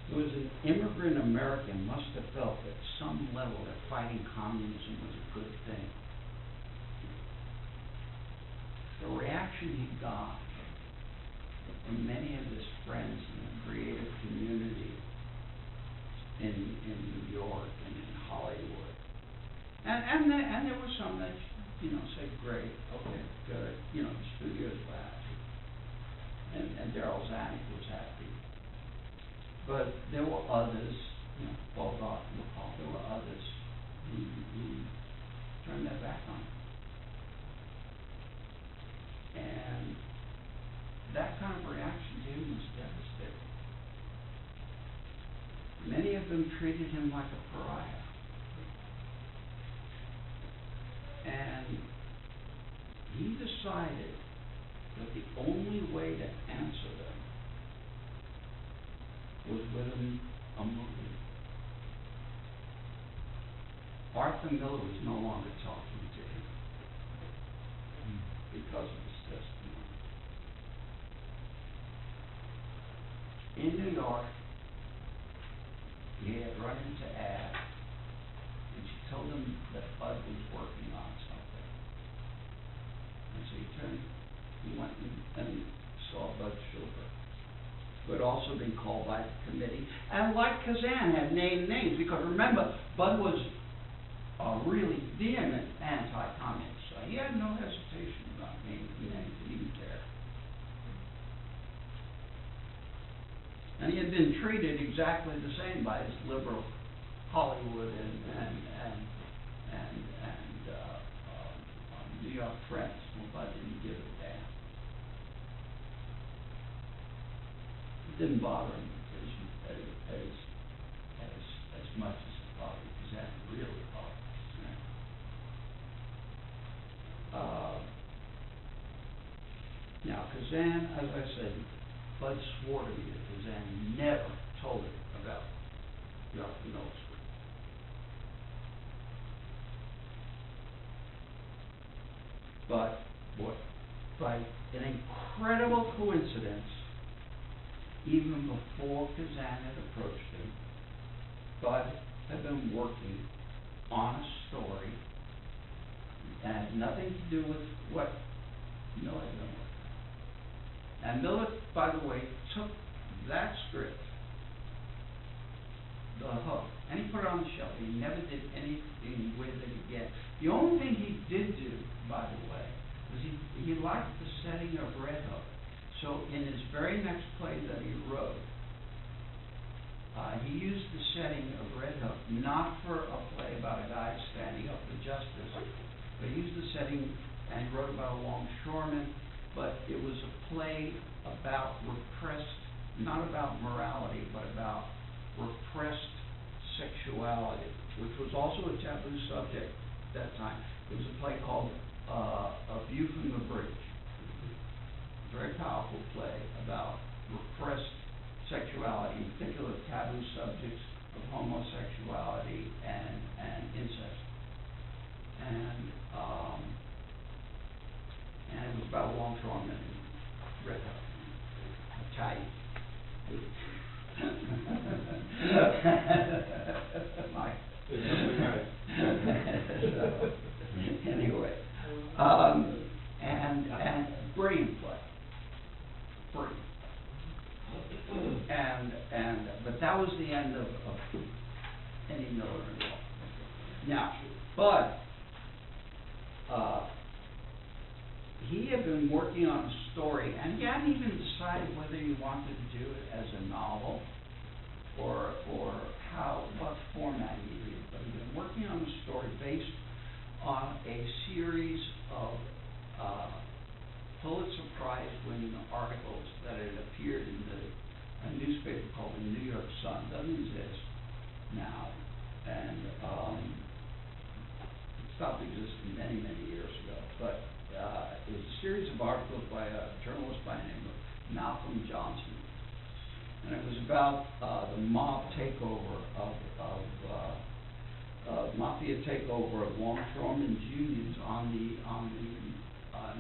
there was an immigrant American must have felt at some level that fighting communism was a good thing. The reaction he got from many of his friends in the creative community in New York and in Hollywood And there were some that, said, great, okay, good, the studio's back. And Darryl Zanuck was happy. But there were others, Bogart, there were others who turned their back on it. And that kind of reaction to him was devastating. Many of them treated him like a pariah. And he decided that the only way to answer them was with a movie. Arthur Miller was no longer talking to him because of his testimony. In New York, he had run into Ad, and she told him that Bud was working on something. And so he went and saw Bud Schulberg, who had also been called by the committee, and like Kazan had named names, because remember, Bud was a really vehement anti-communist, so he had no hesitation about naming names, he didn't care. And he had been treated exactly the same by his liberal Hollywood and New York friends. Well, Bud didn't give a damn. It didn't bother him as much as it bothered him, because that really bothered him. Now, Kazan, as I said, Bud swore to me that Kazan never told him about the Arthur Miller script. But by an incredible coincidence, even before Kazan had approached him, Bud had been working on a story that had nothing to do with what Miller had been working on. And Miller, by the way, took that script, The Hook, and he put it on the shelf. He never did anything with it again. The only thing he did do, by the way, was he liked the setting of Red Hook. So in his very next play that he wrote, he used the setting of Red Hook, not for a play about a guy standing up for justice, but he used the setting, and he wrote about a longshoreman, but it was a play about repressed, not about morality, but about repressed sexuality, which was also a taboo subject at that time. It was a play called A View from the Bridge. A very powerful play about repressed sexuality, in particular taboo subjects of homosexuality and incest. And it was about a longshoreman in Red Hook, Italian. Mike. Anyway, and brilliant play, brilliant. But that was the end of any Miller involvement. Now, but he had been working on a story, and he hadn't even decided whether he wanted to do it as a novel or what format he did. But he'd been working on a story based on a series of Pulitzer Prize-winning articles that had appeared in a newspaper called the New York Sun. It doesn't exist now, and it stopped existing many, many years ago. But it was a series of articles by a journalist by the name of Malcolm Johnson, and it was about the mob takeover mafia takeover of longshoremen's unions on the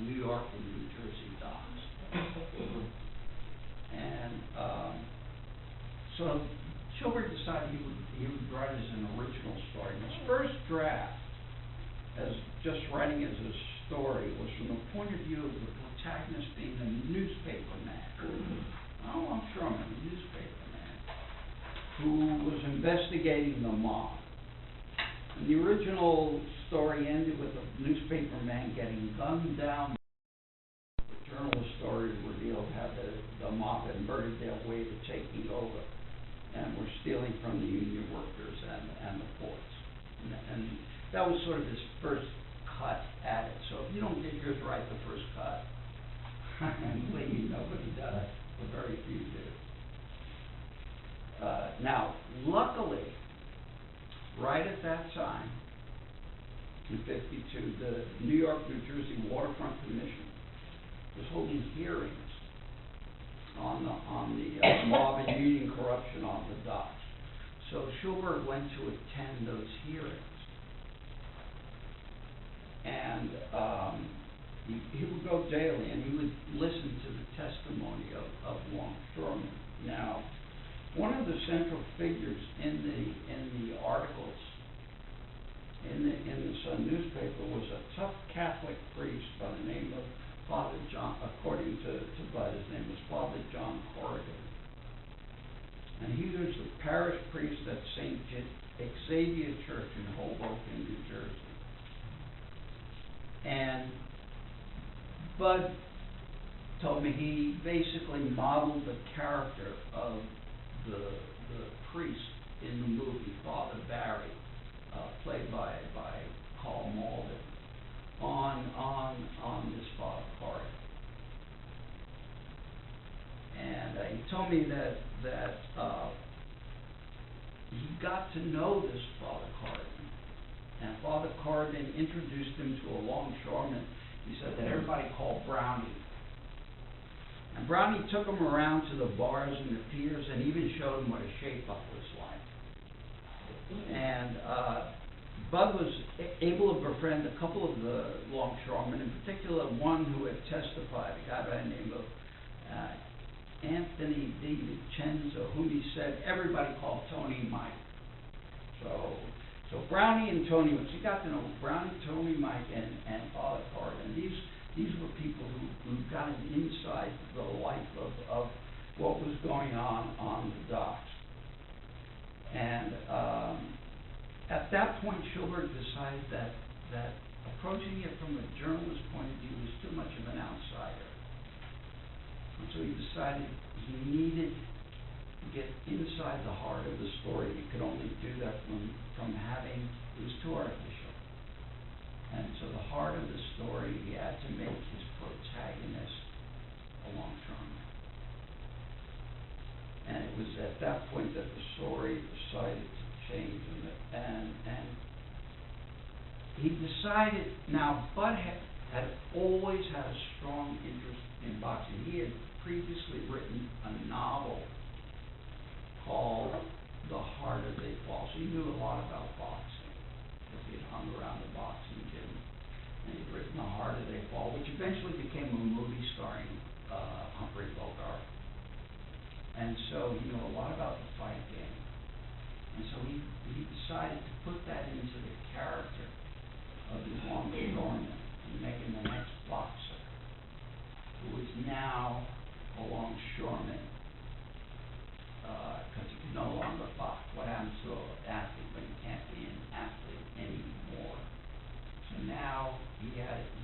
New York and New Jersey docks. And so Schulberg decided he would write as an original story. And his first draft, as just writing as a story, was from the point of view of the protagonist being a newspaper man, not a longshoreman, a newspaper man, who was investigating the mob. And the original story ended with a newspaper man getting gunned down. The journalist story revealed how the mob had murdered their way to taking over and were stealing from the union workers and the ports. And that was sort of his first cut at it. So if you don't get yours right the first cut, and believe me, nobody does, but very few do. Now, luckily, right at that time, in '52, the New York, New Jersey Waterfront Commission was holding hearings on the mob and union corruption on the docks. So Schulberg went to attend those hearings. And he would go daily, and he would listen to the testimony of longshoremen. Now, one of the central figures in the articles in the Sun newspaper was a tough Catholic priest by the name of Father John. According to Bud, his name was Father John Corrigan, and he was the parish priest at St. Xavier Church in Hoboken, New Jersey. And Bud told me he basically modeled the character of the priest in the movie Father Barry, played by Carl Malden, on this Father Corrigan. And he told me that he got to know this Father Corrigan, and Father Corrigan introduced him to a longshoreman he said that everybody called Brownie. And Brownie took him around to the bars and the piers and even showed him what a shape-up was like. And Bud was able to befriend a couple of the longshoremen, in particular one who had testified, a guy by the name of Anthony DiVincenzo, whom he said everybody called Tony Mike. So Brownie and Tony, once he got to know Brownie, Tony, Mike, and Father Corrigan, these were people who got him inside the life of what was going on the docks. And at that point, Schulberg decided that approaching it from a journalist's point of view was too much of an outsider. And so he decided he needed to get inside the heart of the story. He could only do that from having, it was too artificial. And so the heart of the story, he had to make his protagonist a longshoreman. And it was at that point that the story decided to change. And he decided, now Bud had always had a strong interest in boxing. He had previously written a novel called The Heart of a Fall. So he knew a lot about boxing because he had hung around the boxing gym. And he'd written The Heart of a Fall, which eventually became a movie starring Humphrey Bogart. And so he knew a lot about the fight game. And so he decided to put that into the character of his longshoreman and make him the next boxer, who is now a longshoreman, because he can no longer box. What happens to an athlete when he can't be an athlete anymore? So now he had it,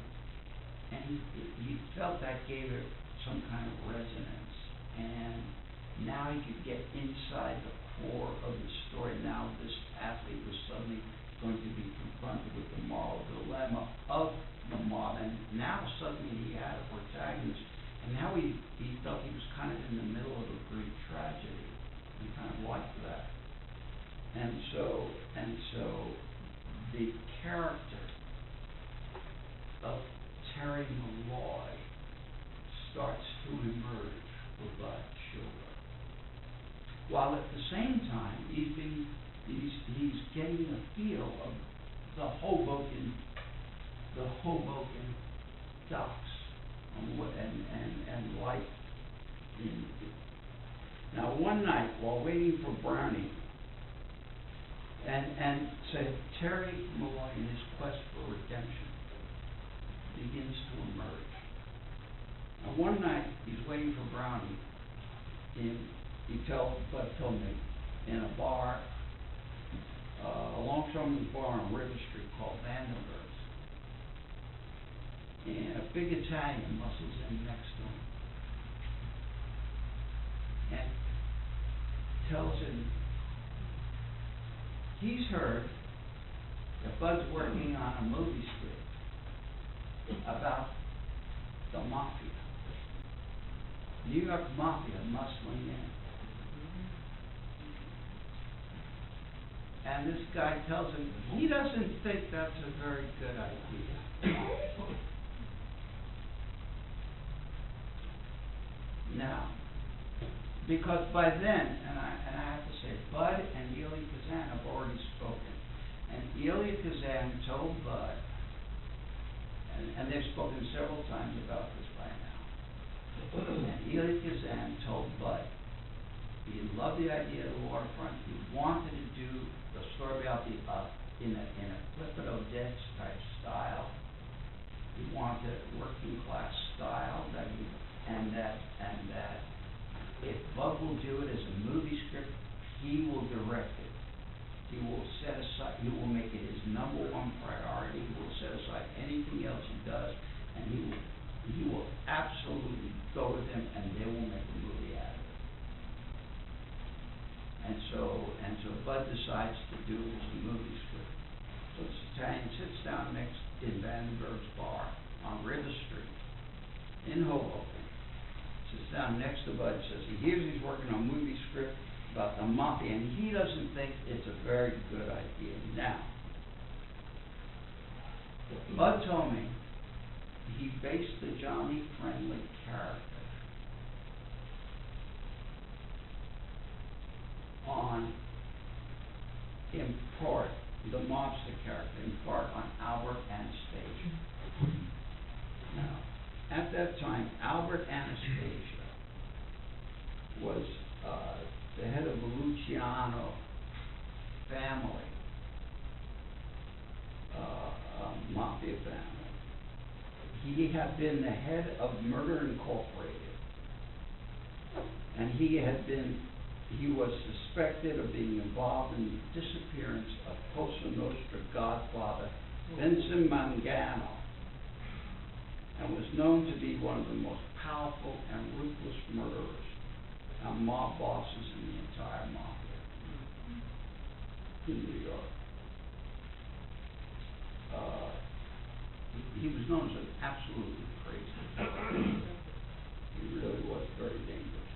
and he felt that gave it some kind of resonance, and now he could get inside the core of the story. Now this athlete was suddenly going to be confronted with the moral dilemma of the mob, and now suddenly he had a protagonist, and now he felt he was kind of in the middle of a great tragedy, and kind of liked that. And so the character of Terry Malloy starts to emerge with Bud Schulberg, while at the same time he's getting a feel of the Hoboken docks and life. Now one night while waiting for Brownie, and said Terry Malloy in his quest for redemption begins to emerge. Now one night he's waiting for Brownie Bud told me, in a bar, a longshoreman's bar on River Street called Vandenberg's. And a big Italian muscles in next to him and tells him he's heard that Bud's working on a movie script about the mafia. New York mafia muscling in. And this guy tells him he doesn't think that's a very good idea. Now, because by then, and I have to say, Bud and Elia Kazan have already spoken. And Elia Kazan told Bud, and they've spoken several times about this by now, and Elia Kazan told Bud he loved the idea of the waterfront. He wanted to do the story about the in a Clifford Odets type style. He wanted a working class style and that if Bud will do it as a movie script, he will direct it. He will set aside. He will make it his number one priority. He will set aside anything else he does, and he will absolutely go with him, and they will make a movie out of it. And so Bud decides to do it as a movie script. So this Italian sits down next in Vandenberg's bar on River Street in Hoboken. Sits down next to Bud, says he hears he's working on a movie script about the mafia, and he doesn't think it's a very good idea. Now, Bud told me he based the Johnny Friendly character on, in part, the mobster character, in part on Albert Anastasia. Now, at that time, Albert Anastasia was the head of the Luciano family, mafia family. He had been the head of Murder Incorporated, and he was suspected of being involved in the disappearance of Cosa Nostra godfather Vincent Mangano, and was known to be one of the most powerful and ruthless murderers and mob bosses in the entire mafia in New York. He was known as an absolutely crazy person. He really was very dangerous.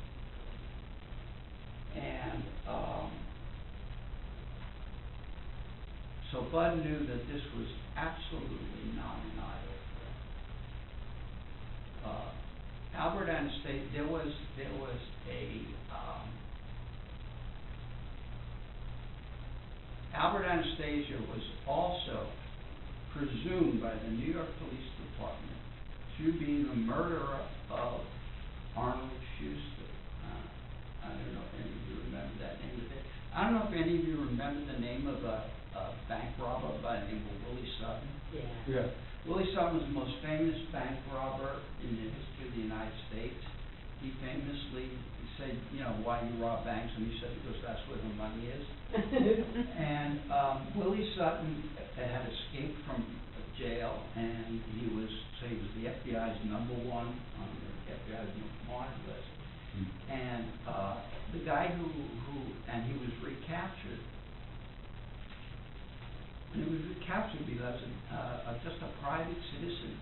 And so Bud knew that this was absolutely not an idle threat. Albert Anastasia, there was a Albert Anastasia was also presumed by the New York Police Department to be the murderer of Arnold Schuster. I don't know if any of you remember that name. I don't know if any of you remember the name of a bank robber by the name of Willie Sutton. Yeah. Willie Sutton was the most famous bank robber in the history of the United States. He famously said, why do you rob banks? And he said, because that's where the money is. And Willie Sutton had escaped from jail, and he was the FBI's number one on the FBI's wanted list. And the guy and he was recaptured. And he was recaptured because just a private citizen,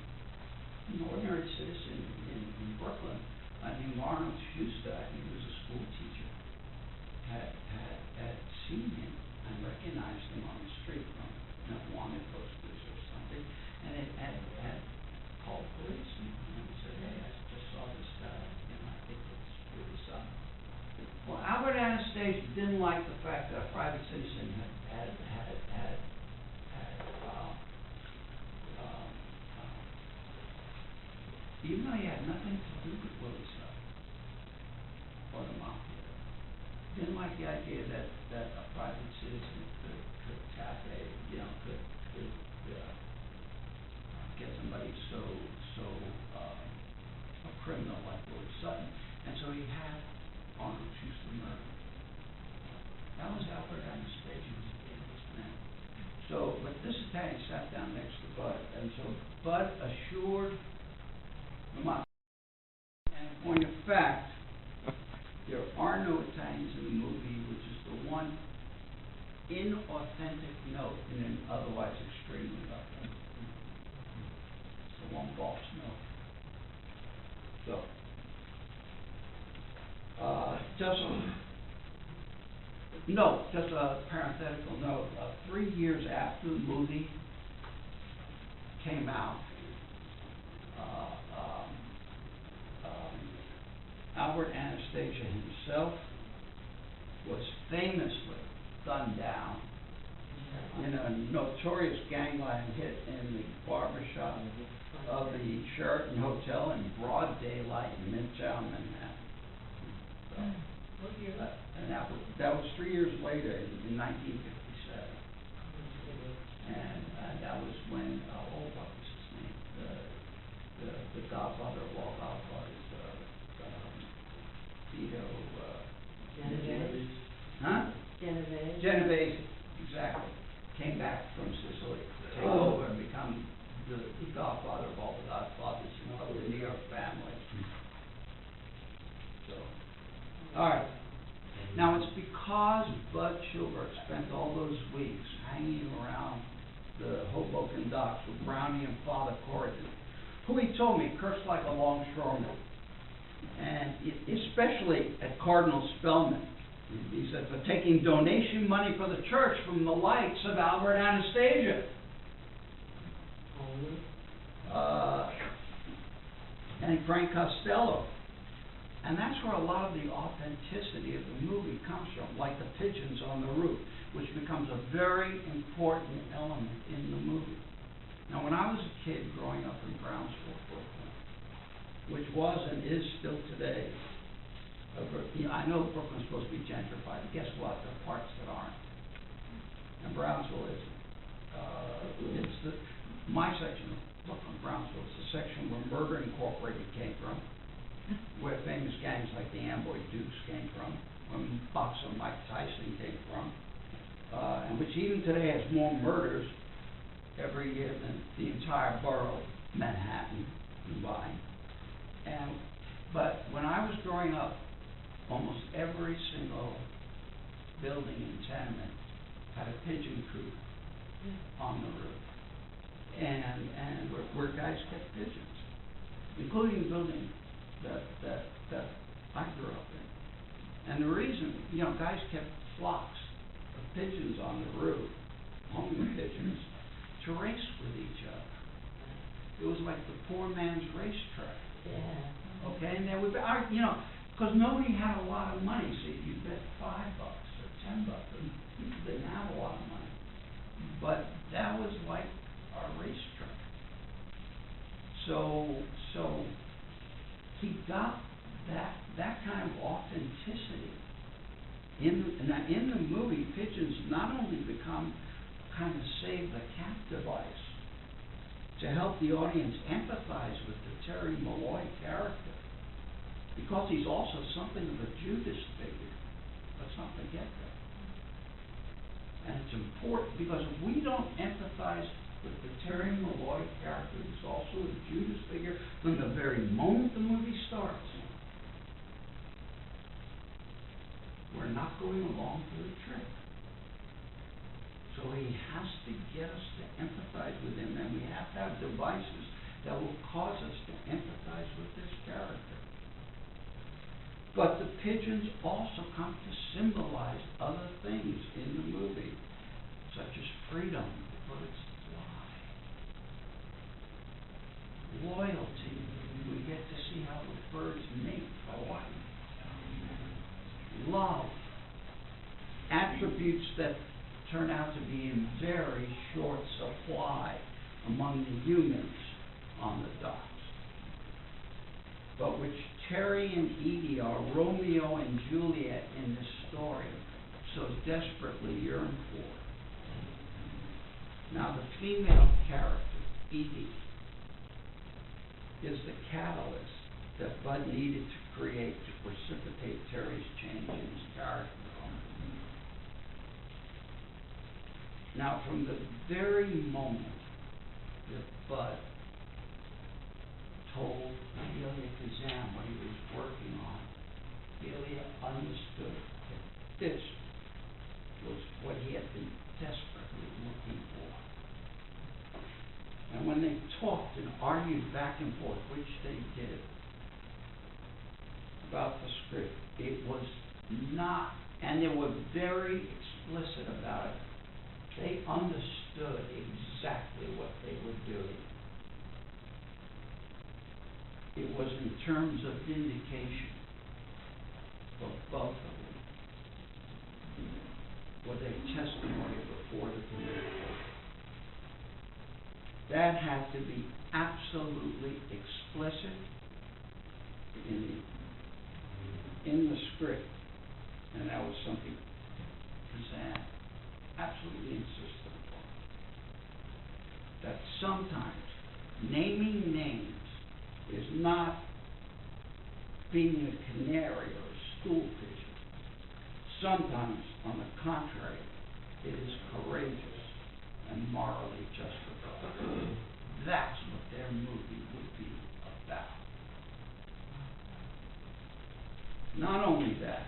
an ordinary citizen in Brooklyn, named Arnold Schuster, I think he was a school teacher, had seen him and recognized him on the street from wanted posters or something, and had called police and said, hey, I just saw this guy, I think it's really something. Well, Albert Anastasia didn't like the fact that a private citizen had even though he had nothing to do with Willie Sutton or the mafia, didn't like the idea that a private citizen could tap get somebody so a criminal like Willie Sutton, and so he had Arnold Schuster murdered. That was Albert Anastasia's biggest So, but this Italian sat down next to Bud, and so Bud assured him up. And in point of fact, there are no Italians in the movie, which is the one inauthentic note in an otherwise extremely authentic movie. It's the one false note. So, just a parenthetical note. 3 years after the movie came out, Albert Anastasia himself was famously gunned down in a notorious gangland hit in the barbershop of the Sheraton Hotel in broad daylight in Midtown Manhattan. So, and that was 3 years later in 1957. And that was when, what was his name? The godfather of all godfathers, Vito, Genovese. Huh? Genovese. Genovese, exactly. Came back from Sicily to take over and become the godfather of all the godfathers of the New York family. So, all right. Now it's because Bud Schubert spent all those weeks hanging around the Hoboken docks with Brownie and Father Corrigan, who he told me cursed like a longshoreman, and especially at Cardinal Spellman. He said, for taking donation money for the church from the likes of Albert Anastasia. And Frank Costello. And that's where a lot of the authenticity of the movie comes from, like the pigeons on the roof, which becomes a very important element in the movie. Now, when I was a kid growing up in Brownsville, Brooklyn, which was and is still today, I know Brooklyn's supposed to be gentrified, but guess what? There are parts that aren't. And Brownsville isn't. My section of Brooklyn, Brownsville, is the section where Murder Incorporated came from, where famous gangs like the Amboy Dukes came from, where boxer Mike Tyson came from, and which even today has more murders every year than the entire borough of Manhattan combined. But when I was growing up, almost every single building and tenement had a pigeon coop on the roof, and where guys kept pigeons, including the building that I grew up in. And the reason, guys kept flocks of pigeons on the roof, homing pigeons, to race with each other. It was like the poor man's racetrack. Yeah. Okay, and there would be, because nobody had a lot of money, so you bet $5 or $10, and people didn't have a lot of money. But that was like our racetrack. So he got that kind of authenticity. In the movie, pigeons not only become kind of save the cat device to help the audience empathize with the Terry Malloy character, because he's also something of a Judas figure. Let's not forget that. And it's important, because if we don't empathize with the Terry Malloy character, who's also a Judas figure from the very moment the movie starts, we're not going along for the trip. So he has to get us to empathize with him, and we have to have devices that will cause us to empathize with this character. But the pigeons also come to symbolize other things in the movie, such as freedom, the birds fly, loyalty, we get to see how the birds mate for life, love, attributes that turn out to be in very short supply among the humans on the docks, but which Terry and Edie are Romeo and Juliet in this story so desperately yearn for. Now, the female character, Edie, is the catalyst that Bud needed to create to precipitate Terry's change in his character. Now, from the very moment that Bud told Delia Kazan what he was working on, Delia understood that this was what he had been desperately looking for. And when they talked and argued back and forth, which they did, about the script, it was not, and they were very explicit about it. They understood exactly what they were doing. It was in terms of vindication for both of them, for their testimony before the committee. That had to be absolutely explicit in the script, and that was something Kazan absolutely insisted upon. That sometimes naming names is not being a canary or a stool pigeon. Sometimes, on the contrary, it is courageous and morally justified. That's what their movie would be about. Not only that,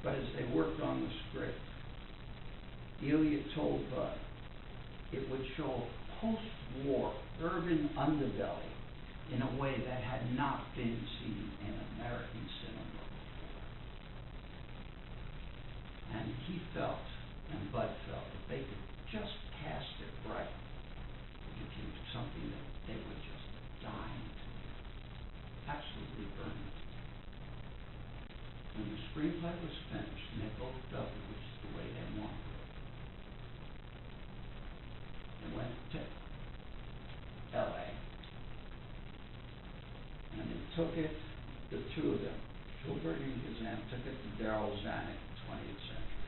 but as they worked on the script, Delia told Bud it would show a post-war urban underbelly in a way that had not been seen in American cinema before. And he felt, and Bud felt, that they could just cast it right. It became something that they were just dying to do. Absolutely burning. When the screenplay was finished, and they both felt it was the way they wanted it, they went to L.A. and they took it, the two of them, Schulberg and Kazan, took it to Darryl Zanuck, 20th Century.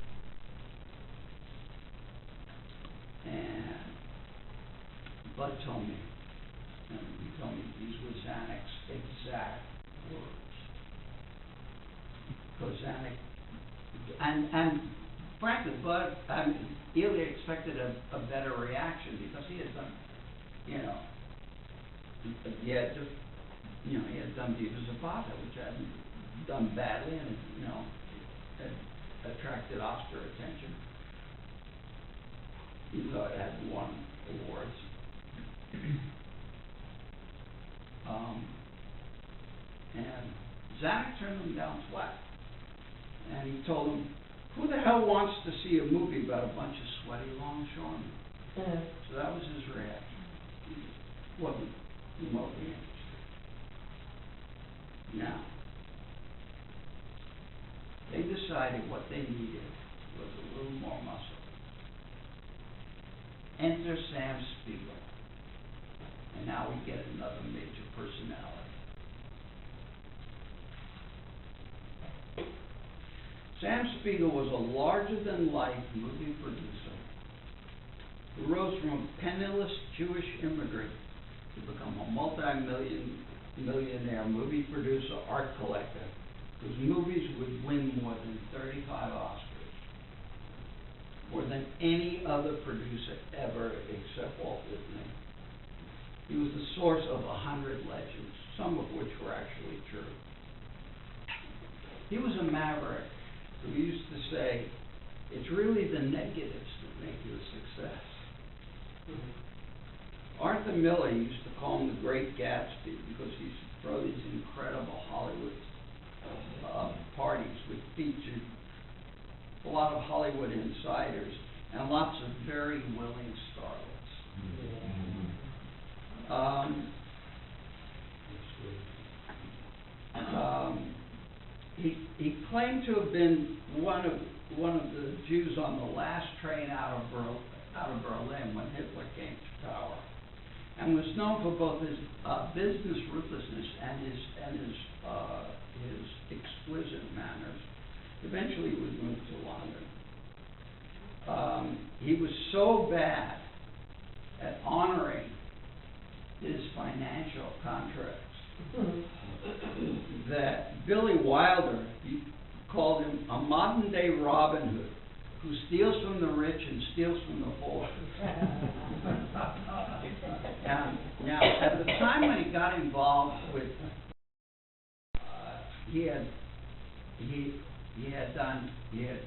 And Bud told me, and he told me these were Zanuck's exact words. Because Zanuck, and frankly, Bud, Delia expected a better reaction because he had done, he had done Divas of Bata, which hadn't done badly, and had attracted Oscar attention, even though it hadn't won awards. And Zanuck turned him down flat. And he told him, who the hell wants to see a movie about a bunch of sweaty longshoremen? So that was his reaction. He wasn't remotely interested. Now, they decided what they needed was a little more muscle. Enter Sam Spiegel. And now we get another major personality. Sam Spiegel was a larger-than-life movie producer who rose from a penniless Jewish immigrant to become a multi-millionaire movie producer, art collector, whose movies would win more than 35 Oscars, more than any other producer ever except Walt Disney. He was the source of 100 legends, some of which were actually true. He was a maverick. We used to say, it's really the negatives that make you a success. Arthur Miller used to call him the Great Gatsby because he used to throw these incredible Hollywood parties which featured a lot of Hollywood insiders and lots of very willing starlets. He claimed to have been one of the Jews on the last train out of Berlin when Hitler came to power, and was known for both his business ruthlessness and his exquisite manners. Eventually, he was moved to London. He was so bad at honoring his financial contracts that Billy Wilder called him a modern-day Robin Hood who steals from the rich and steals from the poor. Now, at the time when he got involved with, he had done his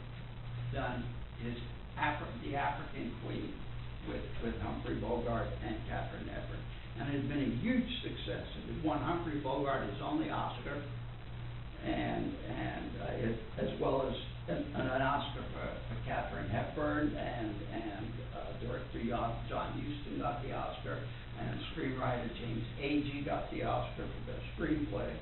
the African Queen with Humphrey Bogart and Katharine Hepburn, and it had been a huge success. It had won Humphrey Bogart his only Oscar, and as well as an Oscar for Katharine Hepburn, and director John Huston got the Oscar, and screenwriter James Agee got the Oscar for best screenplay.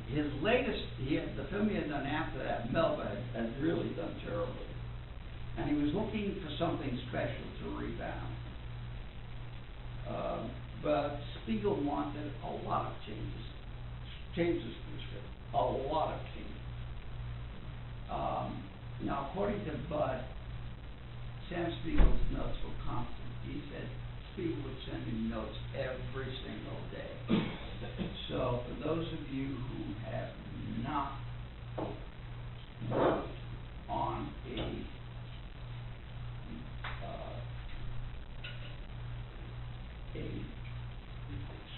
His latest, the film he had done after that, Melba, had really done terribly, and he was looking for something special to rebound. But Spiegel wanted a lot of changes to the script, a lot of changes. Now, according to Bud, Sam Spiegel's notes were constant. He said Spiegel would send him notes every single day. So, for those of you who have not worked on a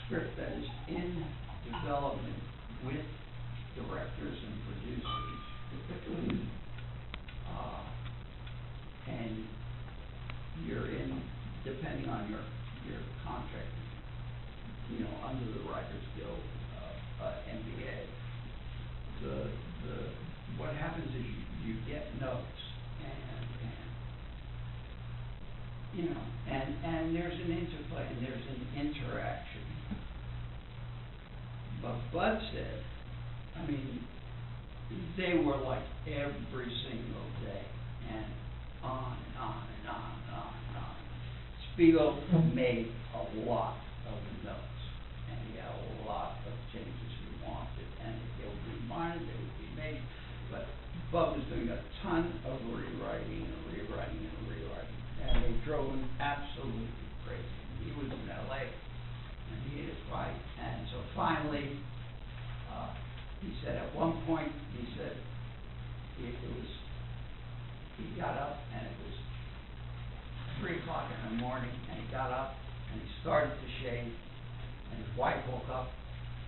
script that is in development with directors and producers, and you're in, depending on your contract, under the Writers Guild MBA, what happens is you get notes, and there's an interplay and there's an interaction. But Bud said, they were like every single day, and on and on and on and on and on. Spiegel made a lot of notes, and he had a lot of changes he wanted, and they would be minor, they would be made, but Bud was doing a ton of rewriting, and they drove him absolutely crazy. He was in LA, and he is right, and so finally, he said at one point, he got up, and it was 3 o'clock in the morning, and he got up, and he started to shave, and his wife woke up,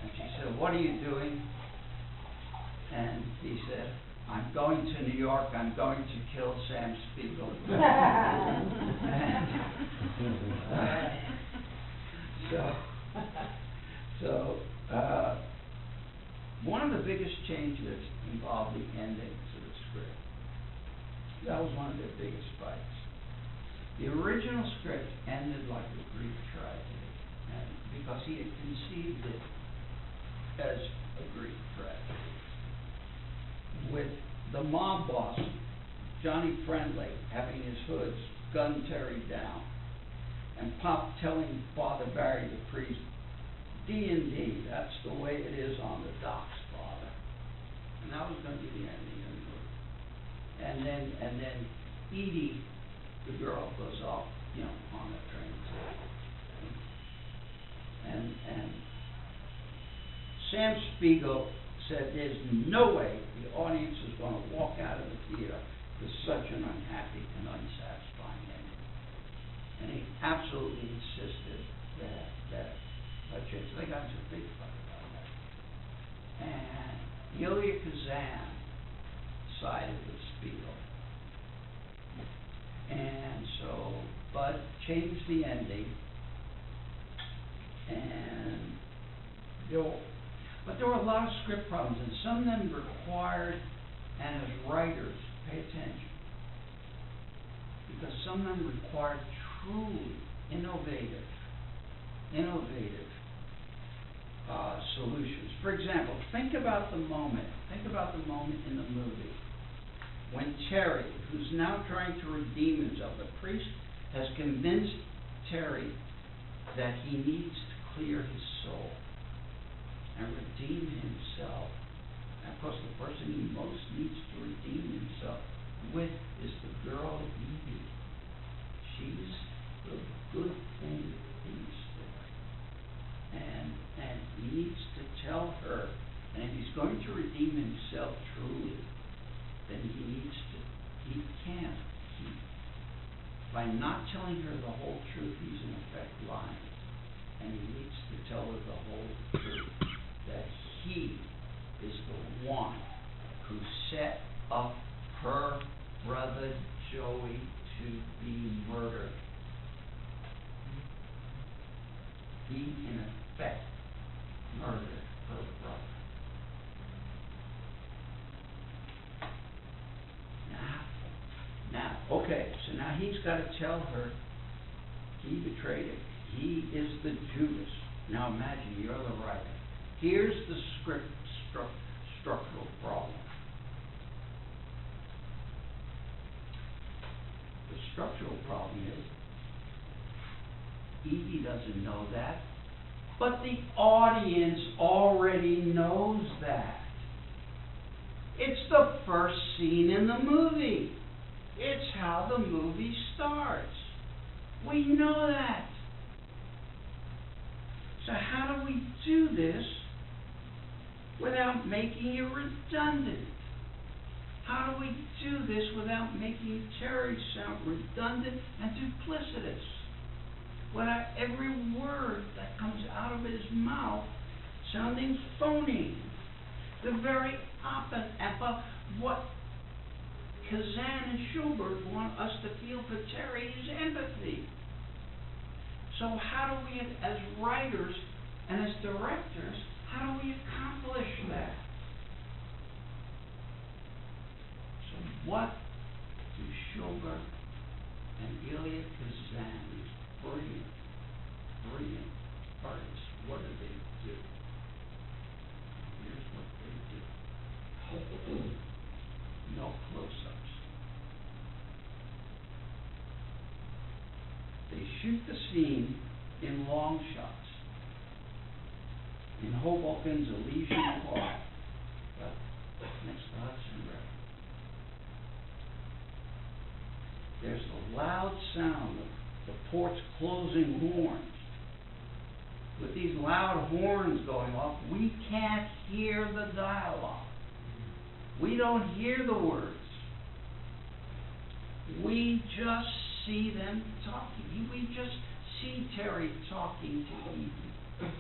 and she said, "What are you doing?" And he said, "I'm going to New York, I'm going to kill Sam Spiegel." One of the biggest changes involved the ending to the script. That was one of their biggest fights. The original script ended like a Greek tragedy, and because he had conceived it as a Greek tragedy, with the mob boss, Johnny Friendly, having his hoods gun Terry down, and Pop telling Father Barry the priest, D&D, that's the way it is on the docks, Father. And that was going to be the ending of the movie. And then Edie, the girl, goes off, on the train too. And Sam Spiegel said there's no way the audience is going to walk out of the theater with such an unhappy and unsatisfying ending. And he absolutely insisted that they got into a big fight about that. And Elia Kazan sided with Spiegel. And so Bud changed the ending, but there were a lot of script problems, and some of them required, and as writers, pay attention, because some of them required truly innovative solutions. For example, think about the moment in the movie when Terry, who's now trying to redeem himself, the priest has convinced Terry that he needs to clear his soul and redeem himself. And of course, the person he most needs to redeem himself with is the girl Edie. She's the good thing in the story. And he needs to tell her, and if he's going to redeem himself truly, then he By not telling her the whole truth, he's in effect lying. And he needs to tell her the whole truth. That he is the one who set up her brother Joey to be murdered. He, in effect, murdered her brother. Now, okay, so now he's got to tell her he betrayed him. He is the Judas. Now imagine, you're the writer. Here's the structural problem. The structural problem is Evie doesn't know that, but the audience already knows that. It's the first scene in the movie. It's how the movie starts. We know that. So how do we do this without making it redundant? How do we do this without making Terry sound redundant and duplicitous? Without every word that comes out of his mouth sounding phony. The very opposite of what Kazan and Schubert want us to feel for Terry is empathy. So how do we, as writers and as directors, how do we accomplish that? So what do Schubert and Elia Kazan, these brilliant artists, what do? Here's what they do. No close-ups. They shoot the scene in long shots. In Hoboken's Elysian Park, next to Hudson River. There's the loud sound of the port's closing horns. With these loud horns going off, we can't hear the dialogue. We don't hear the words. We just see them talking. We just see Terry talking to Evie.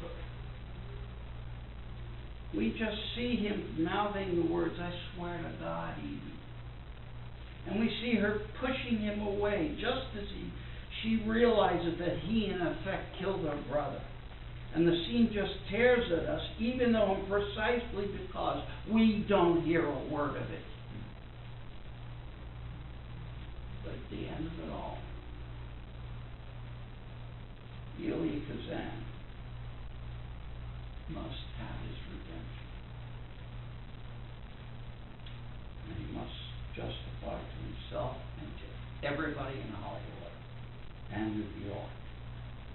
We just see him mouthing the words, "I swear to God, Evie." And we see her pushing him away just as she realizes that he, in effect, killed her brother. And the scene just tears at us, even though and precisely because we don't hear a word of it. But at the end of it all, Elia Kazan must have his redemption. And he must justify to himself and to everybody in Hollywood and New York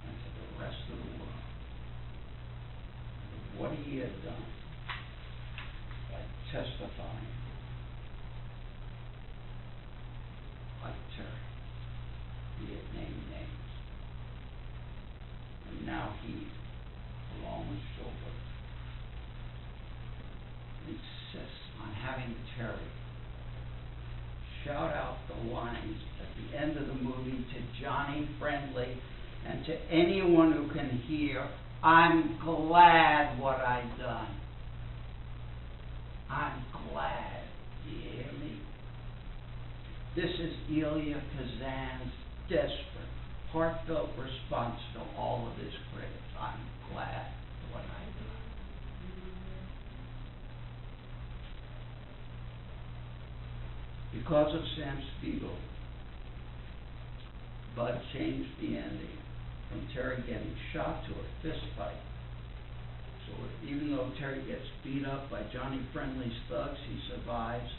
and to the rest of the world what he had done by testifying like Terry. He had named names. And now he, along with Schubert, insists on having Terry shout out the lines at the end of the movie to Johnny Friendly and to anyone who can hear, "I'm glad what I've done. I'm glad." Do you hear me? This is Elia Kazan's desperate, heartfelt response to all of his critics. I'm glad what I've done. Because of Sam Spiegel, Bud changed the ending from Terry getting shot to a fist fight. So even though Terry gets beat up by Johnny Friendly's thugs, he survives.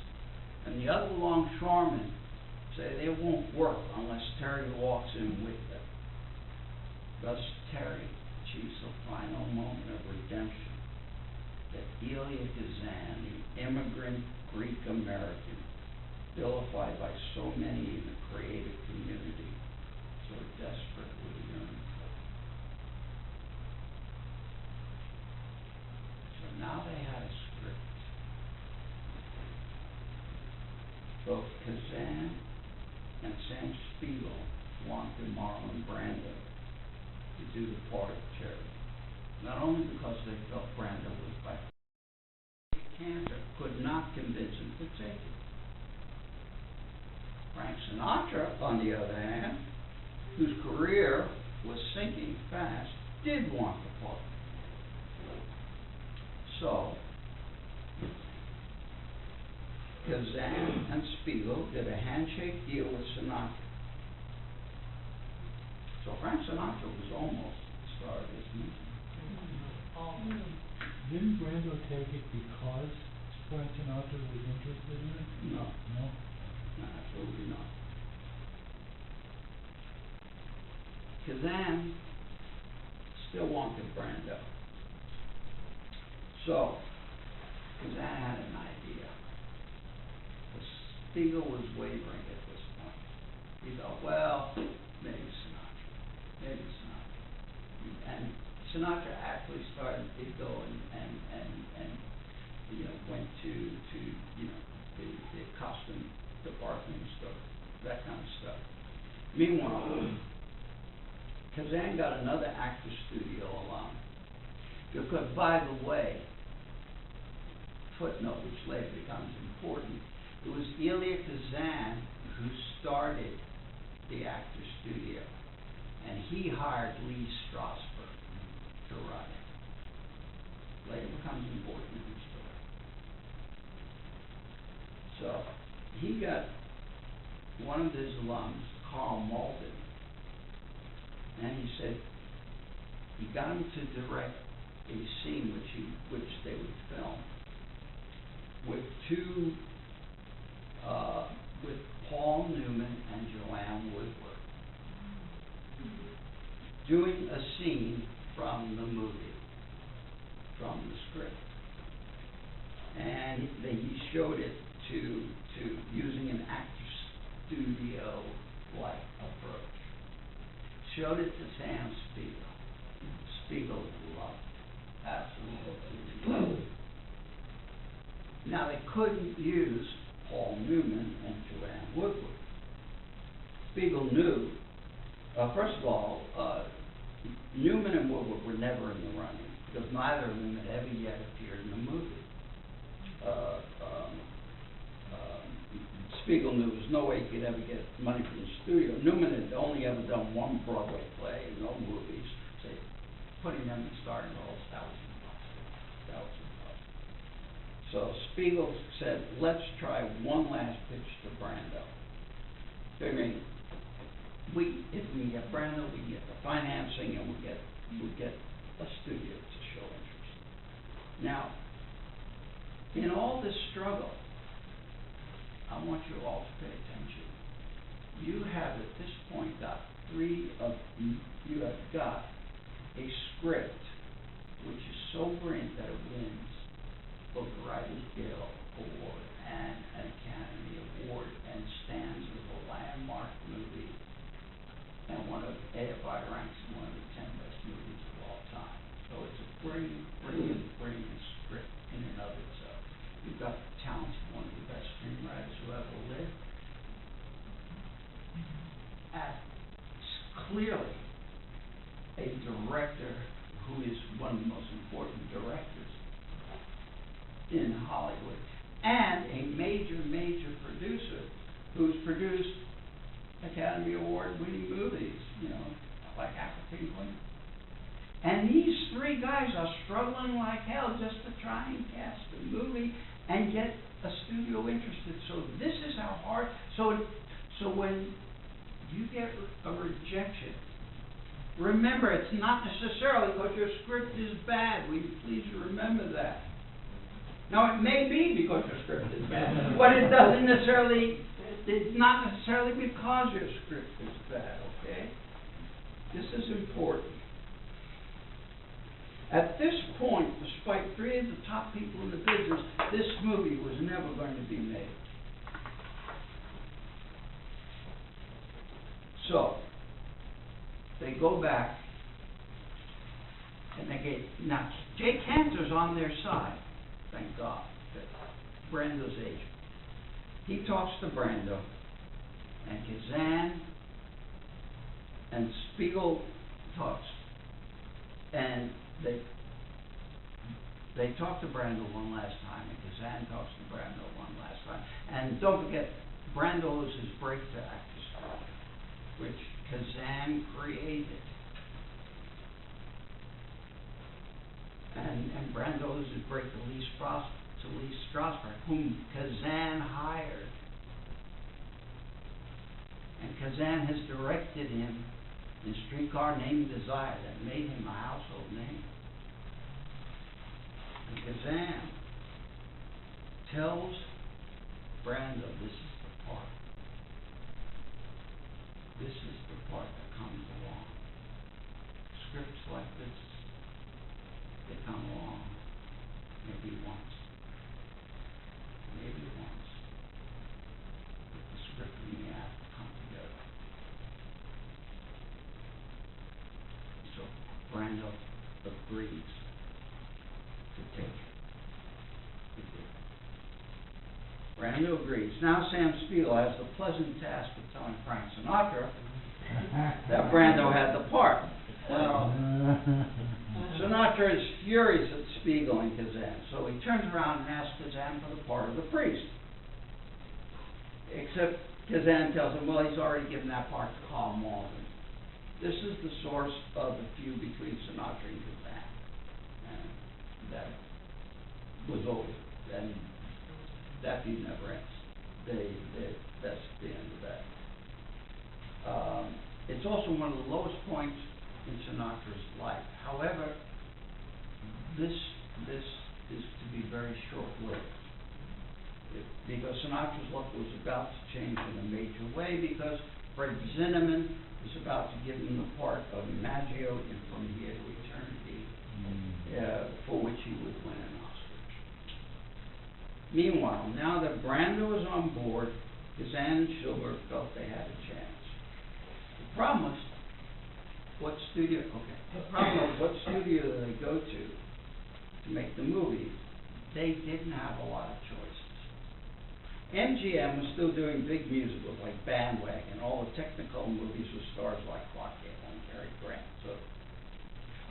And the other longshoremen say they won't work unless Terry walks in with them. Thus Terry achieves the final moment of redemption that Elia Kazan, the immigrant Greek-American, vilified by so many in the creative community, so desperately yearned for. So now they had a script. Both Kazan and Sam Spiegel wanted Marlon Brando to do the part of Cherry. Not only because they felt Brando was by cancer, could not convince him to take it. Frank Sinatra, on the other hand, whose career was sinking fast, did want the part. So, Kazan and Spiegel did a handshake deal with Sinatra. So Frank Sinatra was almost the star of this movie. Didn't Brando take it because Frank Sinatra was interested in it? No. No? No, absolutely not. Kazan still wanted Brando. So, Kazan had an idea. But Spiegel was wavering at this point. He thought, well, maybe Sinatra. Maybe Sinatra. And Sinatra actually started to go and you know, went to you know, the costume department store, that kind of stuff. Meanwhile, Kazan got another actor studio along. Because, by the way, footnote, which later becomes important, it was Elia Kazan who started the actor studio, and he hired Lee Strasberg to run it. Later becomes important in the story. So, he got one of his alums, Carl Malden, and he said he got him to direct a scene which they would film with with Paul Newman and Joanne Woodward doing a scene from the movie, from the script, and he showed it to using an actor studio like approach. Showed it to Sam Spiegel. Spiegel loved it. Absolutely loved it. Now they couldn't use Paul Newman and Joanne Woodward. Spiegel knew, first of all, Newman and Woodward were never in the running because neither of them had ever yet appeared in a movie. Spiegel knew there was no way he could ever get money from the studio. Newman had only ever done one Broadway play and no movies. So putting them in starting roles, that was impossible. So Spiegel said, let's try one last pitch to Brando. Figuring, if we get Brando, we can get the financing and we get a studio to show interest. Now, in all this struggle, I want you all to pay attention. You have at this point got you have got a script which is so brilliant that it wins both the Writers Guild Award and an Academy Award and stands as a landmark movie and AFI ranks one of the 10 best movies of all time. So it's a brilliant script in and of itself. You've got talented, one of the best screenwriters who ever lived. And clearly a director who is one of the most important directors in Hollywood, and a major producer who's produced Academy Award winning movies, you know, like African Queen. And these three guys are struggling like hell just to try and cast a movie and get a studio interested. So this is how hard. So when you get a rejection, remember it's not necessarily because your script is bad. Will you please remember that? Now it may be because your script is bad, but it doesn't necessarily. It's not necessarily because your script is bad. Okay, this is important. At this point, despite three of the top people in the business, this movie was never going to be made. So, they go back, and they get, now, Jay Cantor's on their side, thank God, Brando's agent. He talks to Brando, and Kazan And Spiegel talks, and they talked to Brando one last time, and Kazan talks to Brando one last time. And don't forget, Brando is his break to actor story, which Kazan created. And Brando is his break to Lee Strasberg, whom Kazan hired. And Kazan has directed him in Streetcar Named Desire that made him a household name. And Kazan tells Brando, this is the part. This is the part that comes along. Scripts like this, they come along maybe once. Maybe once. But the script and the act come together. So Brando agrees to take it. Brando agrees. Now Sam Spiegel has the pleasant task of telling Frank Sinatra that Brando had the part. Well, Sinatra is furious at Spiegel and Kazan, so he turns around and asks Kazan for the part of the priest. Except Kazan tells him, well, he's already given that part to Carl Malden. This is the source of the feud between Sinatra and Kazan. And that was over. And that feud never ends. That's the end of that. It's also one of the lowest points in Sinatra's life. However, this is to be very short-lived. Because Sinatra's luck was about to change in a major way, because Fred Zinnemann was about to give him the part of Maggio in From Here to Eternity, for which he would win an Oscar. Meanwhile, now that Brando is on board, Kazan and Spielberg felt they had a chance. The problem was, what studio they go to make the movie. They didn't have a lot of choices. MGM was still doing big musicals like Bandwagon, all the technical movies with stars like Clark Gable and Cary Grant. So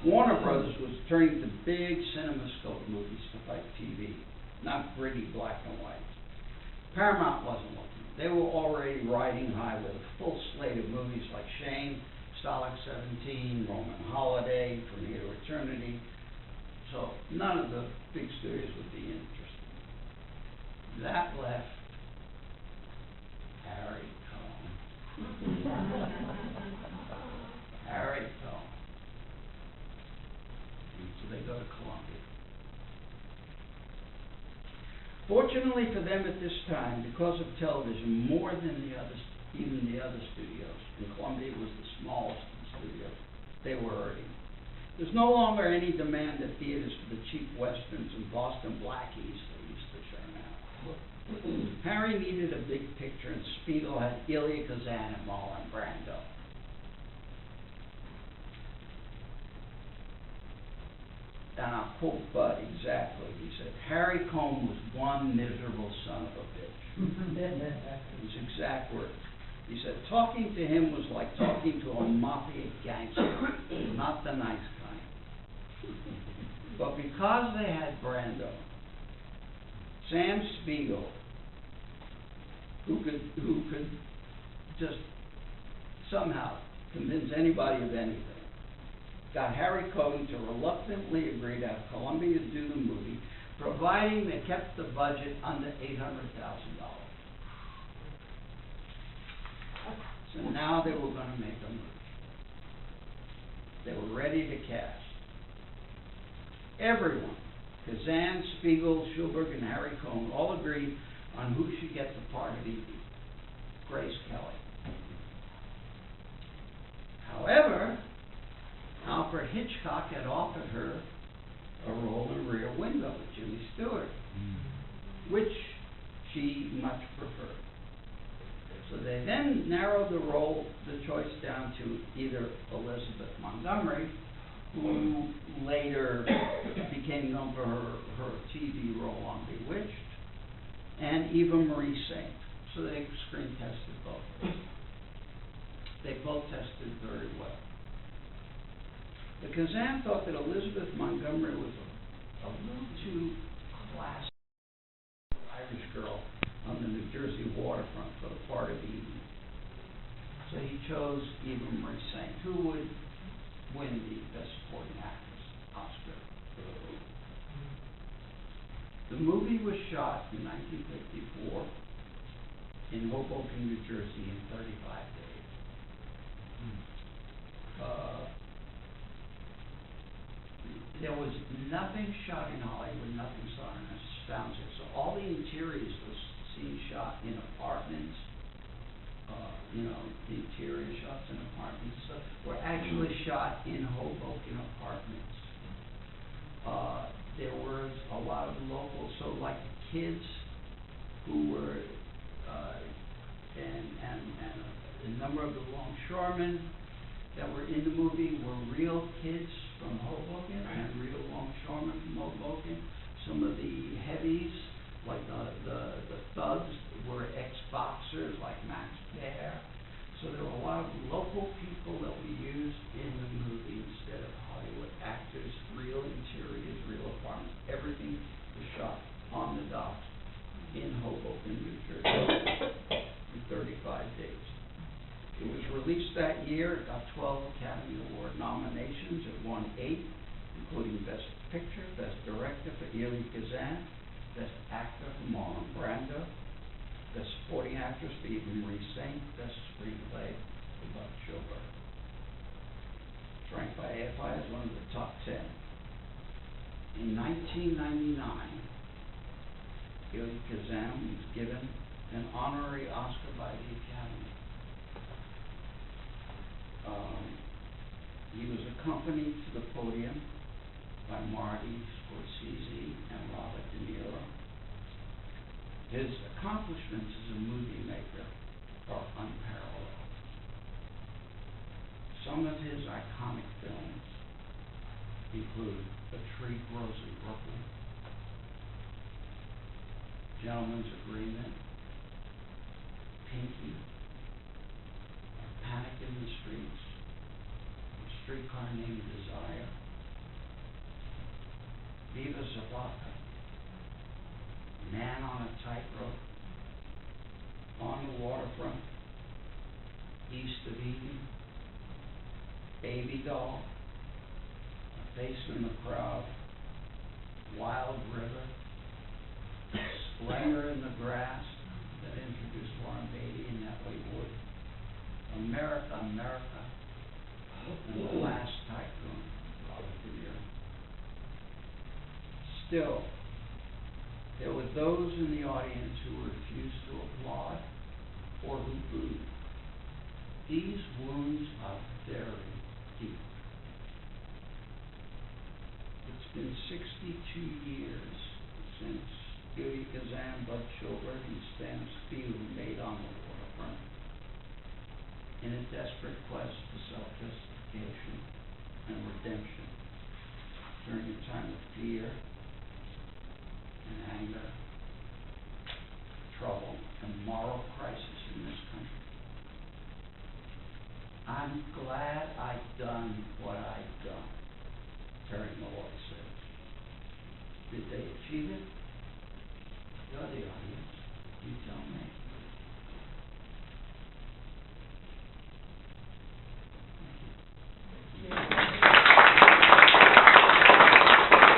Warner Brothers was turning to big CinemaScope movies to fight TV, not gritty black and white. Paramount wasn't looking. They were already riding high with a full slate of movies like Shane, Stalag 17, Roman Holiday, From Here to Eternity. So none of the big studios would be interested. That left Harry Cohn. Harry Cohn. And so they go to Columbia. Fortunately for them at this time, because of television, more than even the other studios, and Columbia was the smallest of the studios, they were hurting. There's no longer any demand at theaters for the cheap westerns and Boston blackies they used to show now. Harry needed a big picture, and Spiegel had Elia Kazan and Marlon Brando. And I'll quote Bud exactly. He said, Harry Cohn was one miserable son of a bitch. His exact words. He said, talking to him was like talking to a mafia gangster, not the nice kind. But because they had Brando, Sam Spiegel, who could just somehow convince anybody of anything, got Harry Cohn to reluctantly agree to have Columbia do the movie, providing they kept the budget under $800,000. So now they were going to make a movie. They were ready to cast. Everyone, Kazan, Spiegel, Spielberg, and Harry Cohn, all agreed on who should get the part of Evie, Grace Kelly. However, Alfred Hitchcock had offered her a role in Rear Window with Jimmy Stewart, which she much preferred. So they then narrowed the choice down to either Elizabeth Montgomery, who later became known for her TV role on Bewitched, and Eva Marie Saint. So they screen tested both. They both tested very well. The Kazan thought that Elizabeth Montgomery was a little too classy Irish girl on the New Jersey waterfront for the part of Eve. So he chose Eva Marie Saint, who would win the Best Supporting Actress Oscar for the movie. The movie was shot in 1954 in Hoboken, New Jersey in 35 days. There was nothing shot in Hollywood, nothing shot in a soundstage. So all the interiors was seen shot in apartments. The interior shots in apartments were actually shot in Hoboken apartments. There was a lot of locals, so like the kids who were, and a number of the longshoremen that were in the movie were real kids from Hoboken and real longshoremen from Hoboken. Some of the heavies, like the thugs, were ex-boxers like Max Baer. So there were a lot of local people that we used in the movie instead of Hollywood actors, real interiors, real apartments. Everything was shot on the docks in Hoboken, New Jersey, in 35 days. It was released that year. It got 12 Academy Award nominations. It won 8, including Best Picture, Best Director for Elie Kazan, Best Actor for Marlon Brando, Best Supporting Actress for Eva Marie Saint, Best Screenplay for Buck Schubert. It's ranked by AFI as one of the top 10. In 1999, Elie Kazan was given an honorary Oscar by the Academy. He was accompanied to the podium by Marty Scorsese and Robert De Niro. His accomplishments as a movie maker are unparalleled. Some of his iconic films include A Tree Grows in Brooklyn, Gentleman's Agreement, Pinky, Panic in the Streets, A Streetcar Named Desire, Viva Zapata, Man on a Tightrope, On the Waterfront, East of Eden, Baby Doll, A Face in the Crowd, Wild River, Splendor in the Grass, that introduced Warren Beatty and Natalie Wood, America, America, and The Last Tycoon, Robert De Niro. Still, there were those in the audience who refused to applaud or who booed. These wounds are very deep. It's been 62 years since Elie Kazan, Buck Schubert, and Stan Spiel made On the Waterfront in a desperate quest for self-justification and redemption during a time of fear and anger, trouble, and moral crisis in this country. I'm glad I've done what I've done, Terry Malloy says. Did they achieve it? You're the audience.